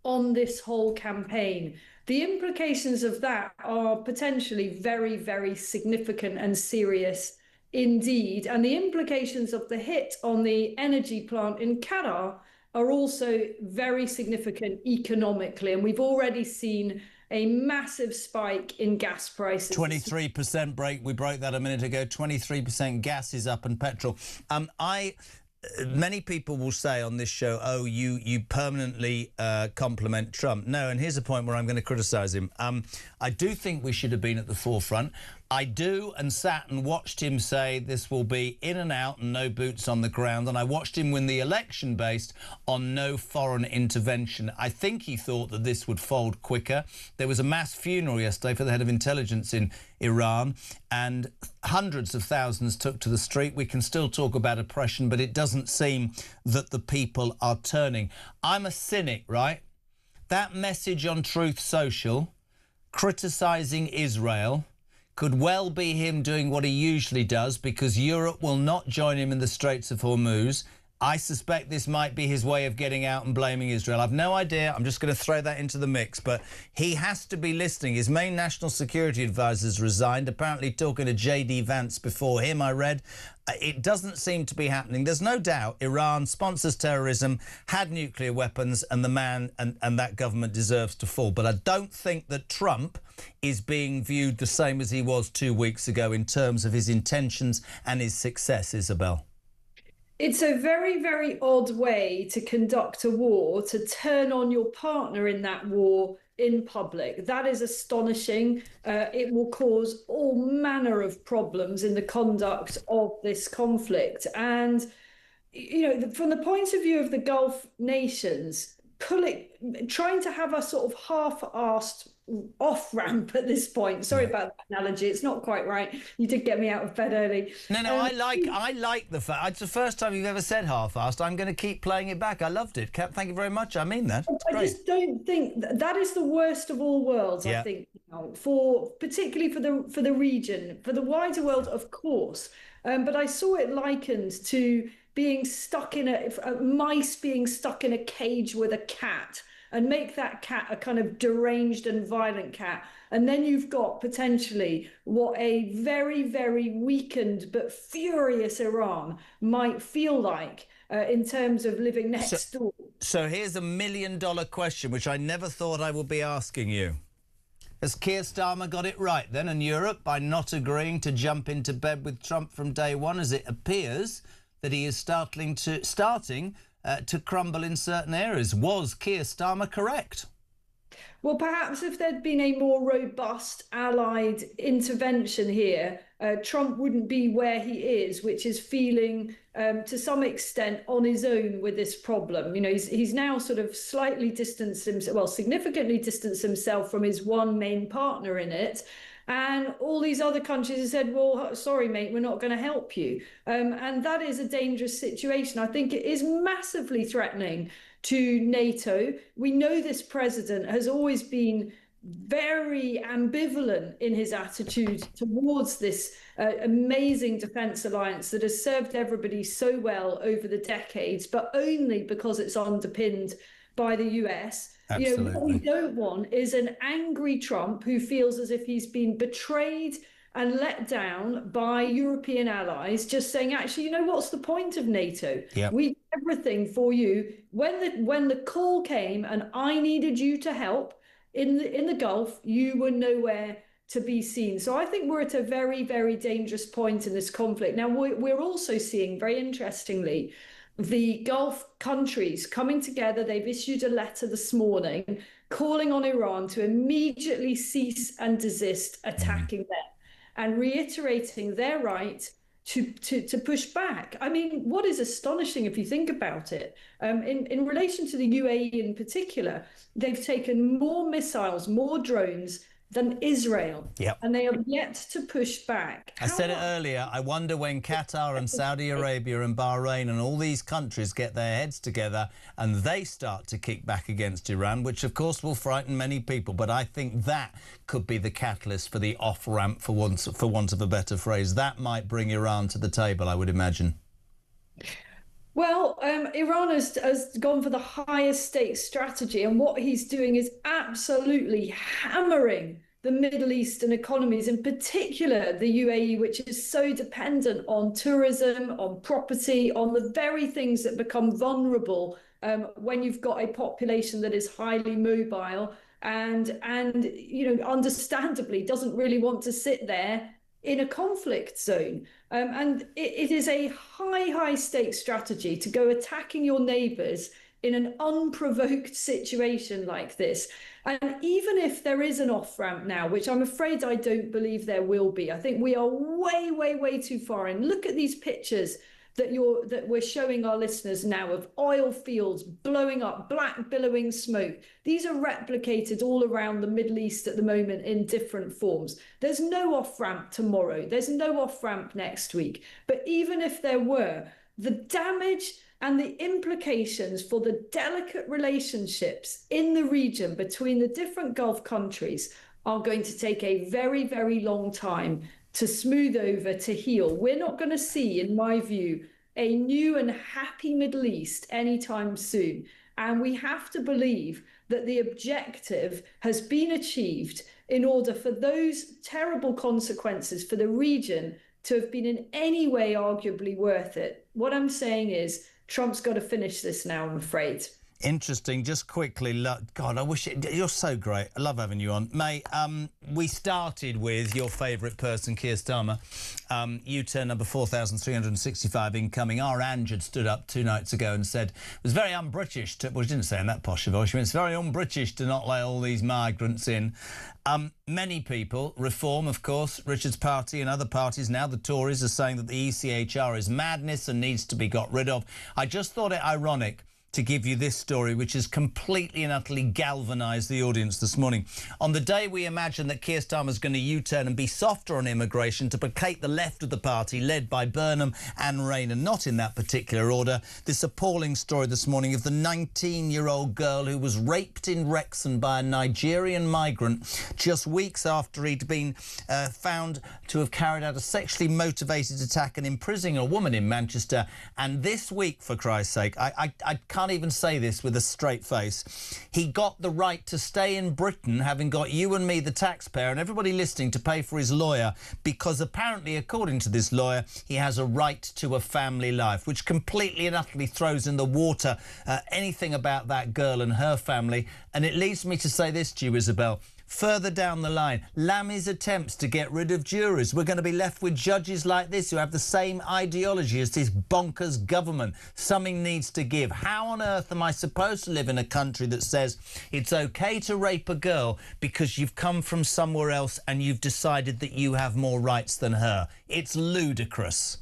on this whole campaign. The implications of that are potentially very, very significant and serious indeed. And the implications of the hit on the energy plant in Qatar are also very significant economically. And we've already seen a massive spike in gas prices. 23% we broke that a minute ago. 23% gas is up and petrol. Many people will say on this show, oh, you permanently compliment Trump. No, and here's a point where I'm going to criticise him. I do think we should have been at the forefront. I do, and sat and watched him say this will be in and out and no boots on the ground. And I watched him win the election based on no foreign intervention. I think he thought that this would fold quicker. There was a mass funeral yesterday for the head of intelligence in Iran, and hundreds of thousands took to the street. We can still talk about oppression, but it doesn't seem that the people are turning. I'm a cynic, right? That message on Truth Social, criticising Israel, could well be him doing what he usually does, because Europe will not join him in the Straits of Hormuz. I suspect this might be his way of getting out and blaming Israel. I've no idea. I'm just going to throw that into the mix. But he has to be listening. His main national security advisor's resigned, apparently talking to J.D. Vance before him, I read. It doesn't seem to be happening. There's no doubt Iran sponsors terrorism, had nuclear weapons, and the man and that government deserves to fall. But I don't think that Trump is being viewed the same as he was 2 weeks ago in terms of his intentions and his success, Isabel. It's a very, very odd way to conduct a war, to turn on your partner in that war in public. That is astonishing. It will cause all manner of problems in the conduct of this conflict. And, you know, from the point of view of the Gulf nations, trying to have a sort of half-assed off-ramp at this point. Sorry about that analogy. It's not quite right. You did get me out of bed early. No, I like the fact. It's the first time you've ever said half-assed. I'm going to keep playing it back. I loved it. Thank you very much. I mean that. I just don't think that is the worst of all worlds. I think, you know, particularly for the region, for the wider world, of course. But I saw it likened to being stuck in mice being stuck in a cage with a cat, and make that cat a kind of deranged and violent cat. And then you've got potentially what a very, very weakened but furious Iran might feel like in terms of living next door. So here's $1 million question, which I never thought I would be asking you. Has Keir Starmer got it right then in Europe by not agreeing to jump into bed with Trump from day one, as it appears that he is starting to crumble in certain areas? Was Keir Starmer correct? Well, perhaps if there'd been a more robust allied intervention here, Trump wouldn't be where he is, which is feeling to some extent on his own with this problem. You know, he's now sort of slightly distanced himself, well, significantly distanced himself from his one main partner in it. And all these other countries have said, well, sorry, mate, we're not going to help you. And that is a dangerous situation. I think it is massively threatening to NATO. We know this president has always been very ambivalent in his attitude towards this amazing defence alliance that has served everybody so well over the decades, but only because it's underpinned by the US. Absolutely. You know, what we don't want is an angry Trump who feels as if he's been betrayed and let down by European allies, just saying, actually, you know, what's the point of NATO? Yep. We did everything for you. When the call came and I needed you to help in the Gulf, you were nowhere to be seen. So I think we're at a very, very dangerous point in this conflict. Now, we're also seeing, very interestingly, the Gulf countries coming together. They've issued a letter this morning calling on Iran to immediately cease and desist attacking them and reiterating their right to push back. I mean, what is astonishing if you think about it, in relation to the UAE in particular, they've taken more missiles, more drones than Israel. Yep. And they have yet to push back. I said it earlier, I wonder when Qatar and Saudi Arabia and Bahrain and all these countries get their heads together and they start to kick back against Iran, which of course will frighten many people. But I think that could be the catalyst for the off-ramp, for want of a better phrase. That might bring Iran to the table, I would imagine. Well, Iran has gone for the highest stakes strategy, and what he's doing is absolutely hammering the Middle Eastern economies, in particular the UAE, which is so dependent on tourism, on property, on the very things that become vulnerable when you've got a population that is highly mobile and you know, understandably doesn't really want to sit there in a conflict zone. And it is a high stakes strategy to go attacking your neighbors in an unprovoked situation like this. And even if there is an off-ramp now, which I'm afraid I don't believe there will be, I think we are way too far in. Look at these pictures that we're showing our listeners now of oil fields blowing up, black billowing smoke. These are replicated all around the Middle East at the moment in different forms. There's no off-ramp tomorrow. There's no off-ramp next week. But even if there were, the damage and the implications for the delicate relationships in the region between the different Gulf countries are going to take a very long time to smooth over, to heal. We're not going to see, in my view, a new and happy Middle East anytime soon. And we have to believe that the objective has been achieved in order for those terrible consequences for the region to have been in any way arguably worth it. What I'm saying is Trump's got to finish this now, I'm afraid. Interesting. Just quickly, God, I wish you're so great. I love having you on, mate. We started with your favourite person, Keir Starmer. U-turn number 4,365 incoming. Our Ange had stood up 2 nights ago and said it was very un-British to, well, she didn't say in that posh voice. She went, it's very un-British to not let all these migrants in. Many people, Reform, of course, Richard's party and other parties, now the Tories, are saying that the ECHR is madness and needs to be got rid of. I just thought it ironic to give you this story, which has completely and utterly galvanised the audience this morning. On the day we imagine that Keir Starmer's going to U-turn and be softer on immigration to placate the left of the party, led by Burnham and Rayner, not in that particular order, this appalling story this morning of the 19-year-old girl who was raped in Wrexham by a Nigerian migrant just weeks after he'd been found to have carried out a sexually motivated attack and imprisoning a woman in Manchester. And this week, for Christ's sake, I can't even say this with a straight face, he got the right to stay in Britain, having got you and me, the taxpayer, and everybody listening, to pay for his lawyer, because apparently, according to this lawyer, he has a right to a family life, which completely and utterly throws in the water anything about that girl and her family. And it leads me to say this to you, Isabel. Further down the line, Lammy's attempts to get rid of jurors. We're going to be left with judges like this who have the same ideology as this bonkers government. Something needs to give. How on earth am I supposed to live in a country that says it's okay to rape a girl because you've come from somewhere else and you've decided that you have more rights than her? It's ludicrous.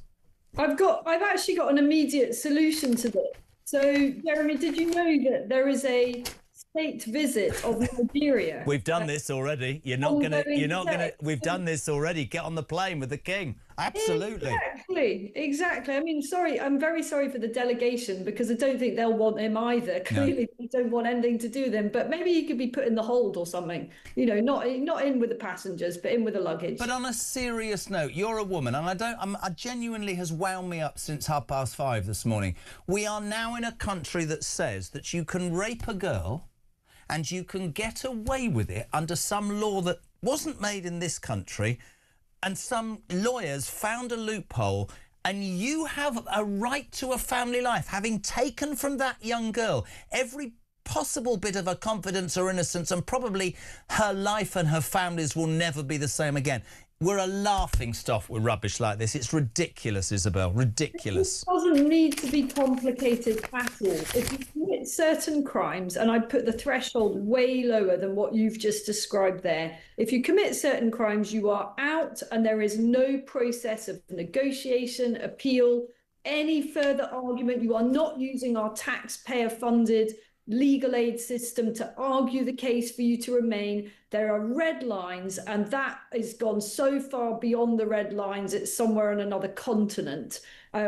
I've actually got an immediate solution to this. So, Jeremy, did you know that there is a state visit of Nigeria? We've done this already. You're not gonna. We've done this already. Get on the plane with the king. Absolutely. Exactly. I mean, sorry, I'm very sorry for the delegation because I don't think they'll want him either. Clearly, they don't want anything to do with him. But maybe he could be put in the hold or something. You know, not in with the passengers, but in with the luggage. But on a serious note, you're a woman, and I genuinely has wound me up since 5:30 this morning. We are now in a country that says that you can rape a girl and you can get away with it under some law that wasn't made in this country, and some lawyers found a loophole, and you have a right to a family life, having taken from that young girl every possible bit of her confidence or innocence, and probably her life and her family's will never be the same again. We're a laughing stock with rubbish like this. It's ridiculous, Isabel, ridiculous. It doesn't need to be complicated at all. If you commit certain crimes, and I put the threshold way lower than what you've just described there, if you commit certain crimes, you are out and there is no process of negotiation, appeal, any further argument. You are not using our taxpayer-funded legal aid system to argue the case for you to remain. There are red lines, and that has gone so far beyond the red lines, it's somewhere on another continent.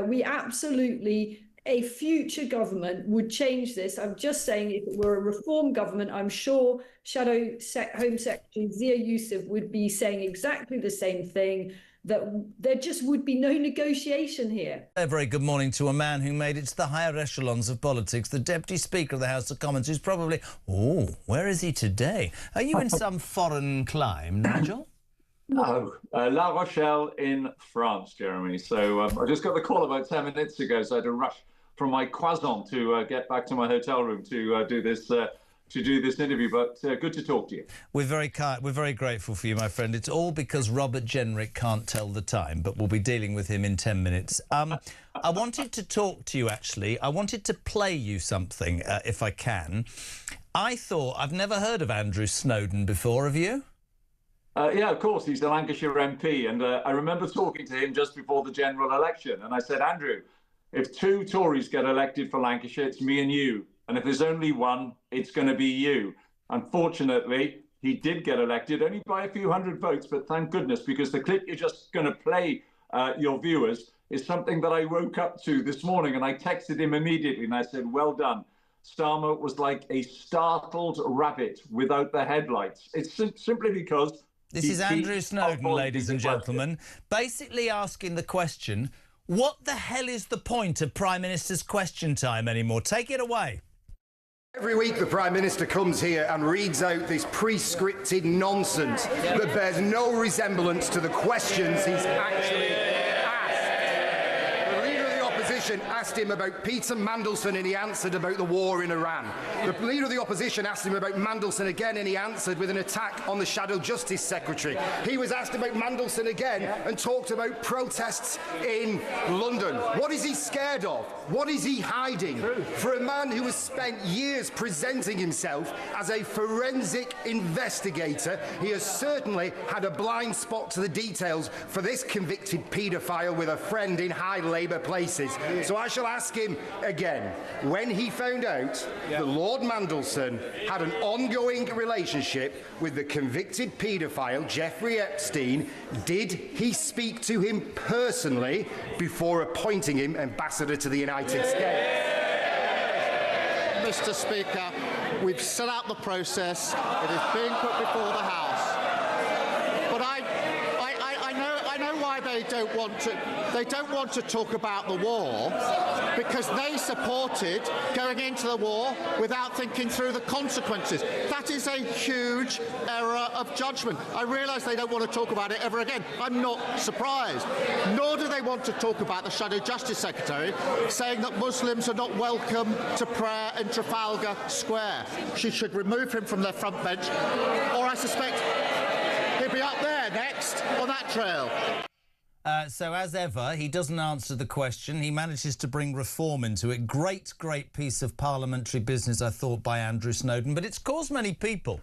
We absolutely, a future government would change this. I'm just saying, if it were a reform government, I'm sure Shadow Home Secretary Zia Youssef would be saying exactly the same thing, that there just would be no negotiation here. A very good morning to a man who made it to the higher echelons of politics, the Deputy Speaker of the House of Commons, who's probably... Oh, where is he today? Are you in some foreign clime, Nigel? No, La Rochelle in France, Jeremy. So I just got the call about 10 minutes ago, so I had to rush from my croissant to get back to my hotel room to do this interview, but good to talk to you. We're very grateful for you, my friend. It's all because Robert Jenrick can't tell the time, but we'll be dealing with him in 10 minutes. I wanted to talk to you, actually. I wanted to play you something, if I can. I've never heard of Andrew Snowden before, have you? Yeah, of course. He's the Lancashire MP, and I remember talking to him just before the general election, and I said, Andrew, if 2 Tories get elected for Lancashire, it's me and you. And if there's only one, it's going to be you. Unfortunately, he did get elected, only by a few hundred votes, but thank goodness, because the clip you're just going to play your viewers is something that I woke up to this morning, and I texted him immediately, and I said, well done. Starmer was like a startled rabbit without the headlights. It's simply because... This is Andrew Snowden, ladies and gentlemen, basically asking the question, what the hell is the point of Prime Minister's Question Time anymore? Take it away. Every week the Prime Minister comes here and reads out this pre-scripted nonsense that bears no resemblance to the questions he's actually asked. The Leader of the Opposition asked him about Peter Mandelson and he answered about the war in Iran. The Leader of the Opposition asked him about Mandelson again and he answered with an attack on the Shadow Justice Secretary. He was asked about Mandelson again and talked about protests in London. What is he scared of? What is he hiding? For a man who has spent years presenting himself as a forensic investigator, he has certainly had a blind spot to the details for this convicted paedophile with a friend in high Labour places. So I shall ask him again, when he found out that Lord Mandelson had an ongoing relationship with the convicted paedophile Jeffrey Epstein, did he speak to him personally before appointing him ambassador to the United States? Mr. Speaker, we've set out the process. It is being put before the House. But I know why they don't want to talk about the war because they supported going into the war without thinking through the consequences. That is a huge error of judgment. I realise they don't want to talk about it ever again. I'm not surprised. Nor do they want to talk about the Shadow Justice Secretary saying that Muslims are not welcome to prayer in Trafalgar Square. She should remove him from their front bench, or I suspect he'll be up there next on that trail. So, as ever, he doesn't answer the question. He manages to bring reform into it. Great piece of parliamentary business, I thought, by Andrew Snowden. But it's caused many people,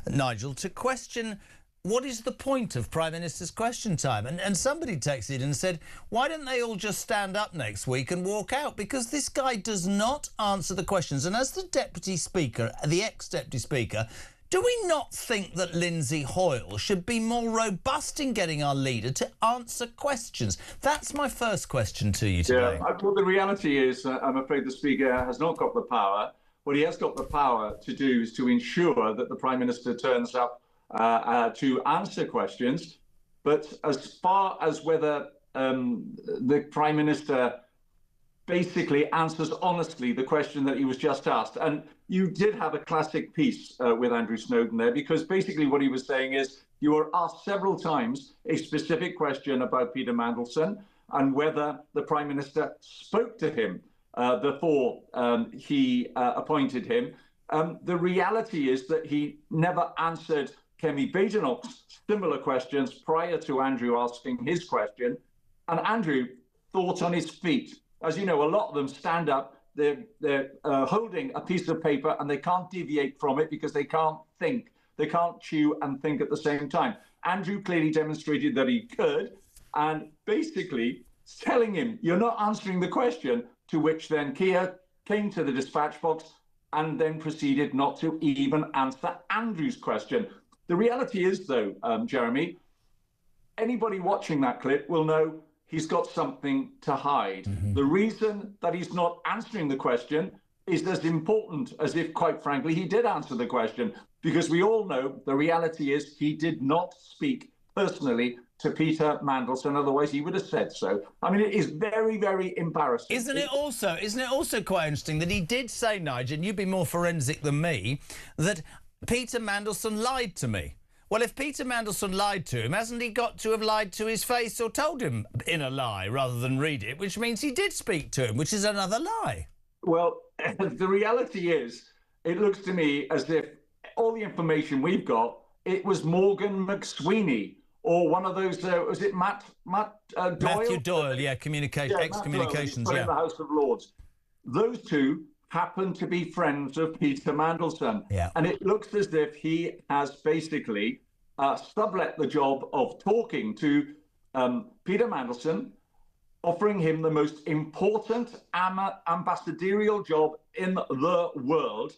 Nigel, to question what is the point of Prime Minister's Question Time. And somebody texted and said, why don't they all just stand up next week and walk out? Because this guy does not answer the questions. And as the Deputy Speaker, the ex-Deputy Speaker, do we not think that Lindsay Hoyle should be more robust in getting our leader to answer questions? That's my first question to you today. Yeah, well, the reality is, I'm afraid the Speaker has not got the power. What he has got the power to do is to ensure that the Prime Minister turns up to answer questions. But as far as whether the Prime Minister basically answers honestly the question that he was just asked. And you did have a classic piece with Andrew Snowden there, because basically what he was saying is you were asked several times a specific question about Peter Mandelson and whether the Prime Minister spoke to him before he appointed him. The reality is that he never answered Kemi Badenoch's similar questions prior to Andrew asking his question. And Andrew thought on his feet. As you know, a lot of them stand up, they're holding a piece of paper and they can't deviate from it because they can't think. They can't chew and think at the same time. Andrew clearly demonstrated that he could, and basically telling him, you're not answering the question, to which then Keir came to the dispatch box and then proceeded not to even answer Andrew's question. The reality is, though, Jeremy, anybody watching that clip will know he's got something to hide. Mm-hmm. The reason that he's not answering the question is as important as if, quite frankly, he did answer the question, because we all know the reality is he did not speak personally to Peter Mandelson, otherwise he would have said so. I mean, it is very, very embarrassing. Isn't it also quite interesting that he did say, Nigel, and you'd be more forensic than me, that Peter Mandelson lied to me? Well, if Peter Mandelson lied to him, hasn't he got to have lied to his face or told him in a lie rather than read it, which means he did speak to him, which is another lie? Well, the reality is, it looks to me as if all the information we've got, it was Morgan McSweeney or one of those, was it Matt Doyle? Matthew Doyle, yeah, ex-communications, in the House of Lords. Those two happen to be friends of Peter Mandelson. Yeah. And it looks as if he has basically sublet the job of talking to Peter Mandelson, offering him the most important ambassadorial job in the world.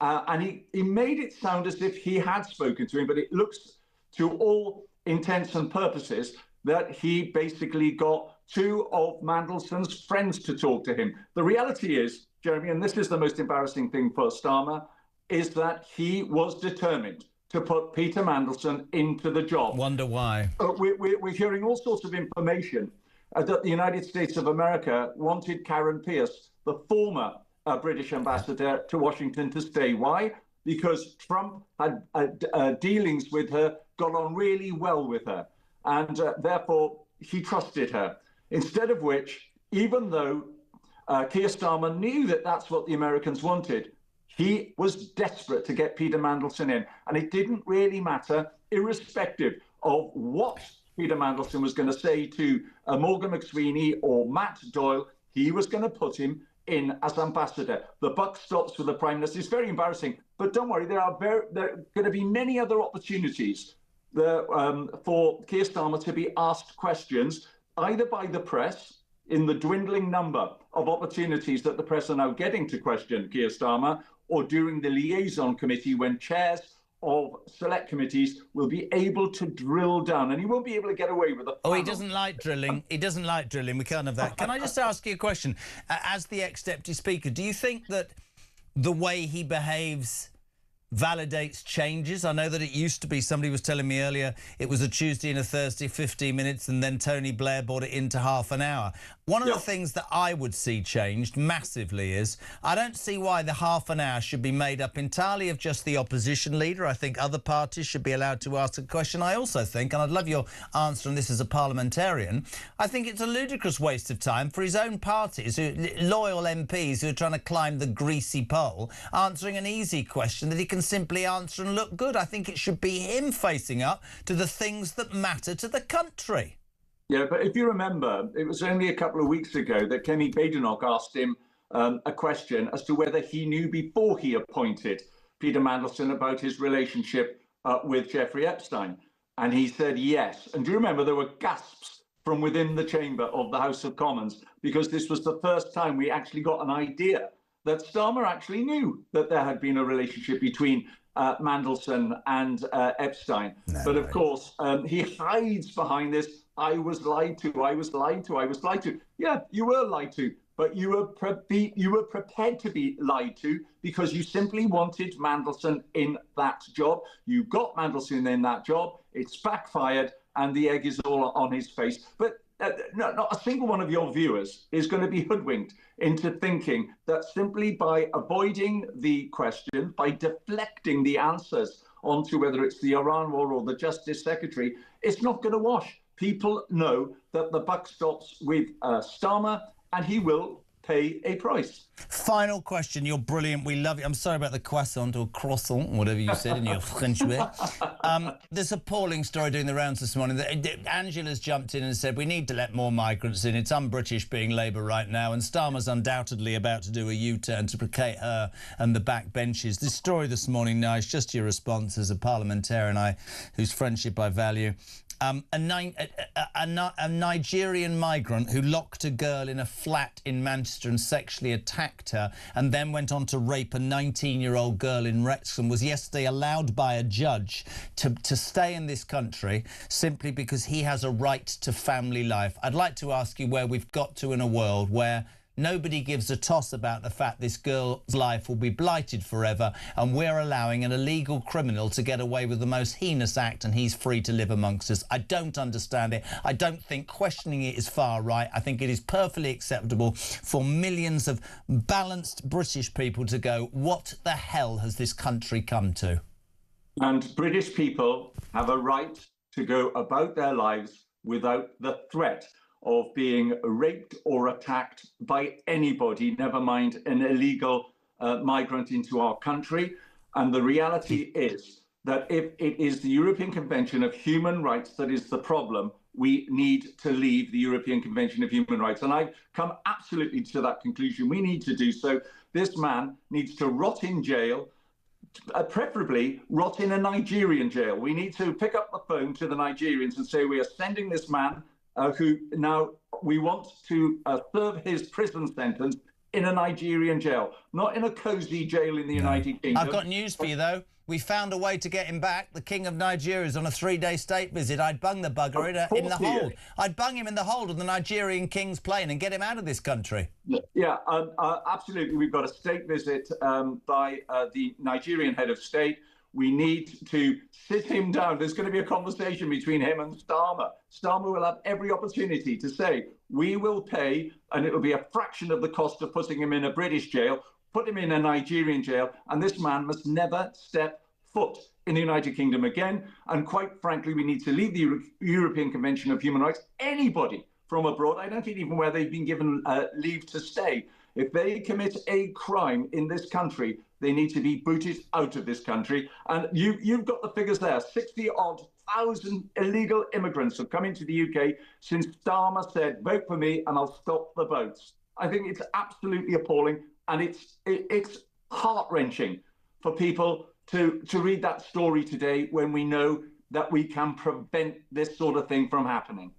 And he made it sound as if he had spoken to him, but it looks to all intents and purposes that he basically got two of Mandelson's friends to talk to him. The reality is, Jeremy, and this is the most embarrassing thing for Starmer, is that he was determined to put Peter Mandelson into the job. Wonder why. We're hearing all sorts of information that the United States of America wanted Karen Pierce, the former British ambassador to Washington, to stay. Why? Because Trump had dealings with her, got on really well with her, and therefore he trusted her. Instead of which, even though Keir Starmer knew that that's what the Americans wanted, he was desperate to get Peter Mandelson in. And it didn't really matter, irrespective of what Peter Mandelson was going to say to Morgan McSweeney or Matt Doyle, he was going to put him in as ambassador. The buck stops with the Prime Minister. It's very embarrassing, but don't worry, there are going to be many other opportunities for Keir Starmer to be asked questions, either by the press, in the dwindling number of opportunities that the press are now getting to question Keir Starmer, or during the liaison committee when chairs of select committees will be able to drill down, and he won't be able to get away with it. Oh, he doesn't like drilling. He doesn't like drilling. We can't have that. Can I just ask you a question? As the ex-Deputy Speaker, do you think that the way he behaves validates changes. I know that it used to be, somebody was telling me earlier, it was a Tuesday and a Thursday, 15 minutes, and then Tony Blair brought it into half an hour. One of the things that I would see changed massively is I don't see why the half an hour should be made up entirely of just the opposition leader. I think other parties should be allowed to ask a question. I also think, and I'd love your answer on this as a parliamentarian, I think it's a ludicrous waste of time for his own parties, loyal MPs who are trying to climb the greasy pole, answering an easy question that he can simply answer and look good. I think it should be him facing up to the things that matter to the country. Yeah, but if you remember, it was only a couple of weeks ago that Kenny Badenoch asked him a question as to whether he knew before he appointed Peter Mandelson about his relationship with Jeffrey Epstein. And he said yes. And do you remember there were gasps from within the chamber of the House of Commons, because this was the first time we actually got an idea that Starmer actually knew that there had been a relationship between Mandelson and Epstein. But of course, he hides behind this, I was lied to, I was lied to, I was lied to. Yeah, you were lied to, but you were prepared to be lied to because you simply wanted Mandelson in that job. You got Mandelson in that job, it's backfired, and the egg is all on his face. But not a single one of your viewers is going to be hoodwinked into thinking that simply by avoiding the question, by deflecting the answers onto whether it's the Iran war or the Justice Secretary, it's not going to wash. People know that the buck stops with Starmer, and he will pay a price. Final question. You're brilliant. We love you. I'm sorry about the croissant or croissant, whatever you said in your French way. This appalling story doing the rounds this morning. Angela's jumped in and said, we need to let more migrants in. It's un-British being Labour right now. And Starmer's undoubtedly about to do a U-turn to placate her and the backbenches. This story this morning, Nige, just your response as a parliamentarian whose friendship I value. A Nigerian migrant who locked a girl in a flat in Manchester and sexually attacked her and then went on to rape a 19-year-old girl in Wrexham was yesterday allowed by a judge to stay in this country simply because he has a right to family life. I'd like to ask you where we've got to in a world where nobody gives a toss about the fact this girl's life will be blighted forever, and we're allowing an illegal criminal to get away with the most heinous act, and he's free to live amongst us. I don't understand it. I don't think questioning it is far right. I think it is perfectly acceptable for millions of balanced British people to go, what the hell has this country come to? And British people have a right to go about their lives without the threat of being raped or attacked by anybody, never mind an illegal migrant into our country. And the reality is that if it is the European Convention of Human Rights that is the problem, we need to leave the European Convention of Human Rights. And I've come absolutely to that conclusion. We need to do so. This man needs to rot in jail, preferably rot in a Nigerian jail. We need to pick up the phone to the Nigerians and say we are sending this man who now we want to serve his prison sentence in a Nigerian jail, not in a cosy jail in the United Kingdom. I've got news for you, though. We found a way to get him back. The King of Nigeria is on a 3-day state visit. I'd bung the bugger in the hold. I'd bung him in the hold of the Nigerian King's plane and get him out of this country. Yeah, absolutely. We've got a state visit by the Nigerian head of state. We need to sit him down. There's going to be a conversation between him and Starmer. Starmer will have every opportunity to say, we will pay, and it will be a fraction of the cost of putting him in a British jail, put him in a Nigerian jail, and this man must never step foot in the United Kingdom again. And quite frankly, we need to leave the European Convention of Human Rights. Anybody from abroad, I don't think even where they've been given leave to stay, if they commit a crime in this country, they need to be booted out of this country. And you've got the figures there. 60-odd thousand illegal immigrants have come into the UK since Starmer said, vote for me and I'll stop the boats. I think it's absolutely appalling. And it's heart-wrenching for people to read that story today when we know that we can prevent this sort of thing from happening.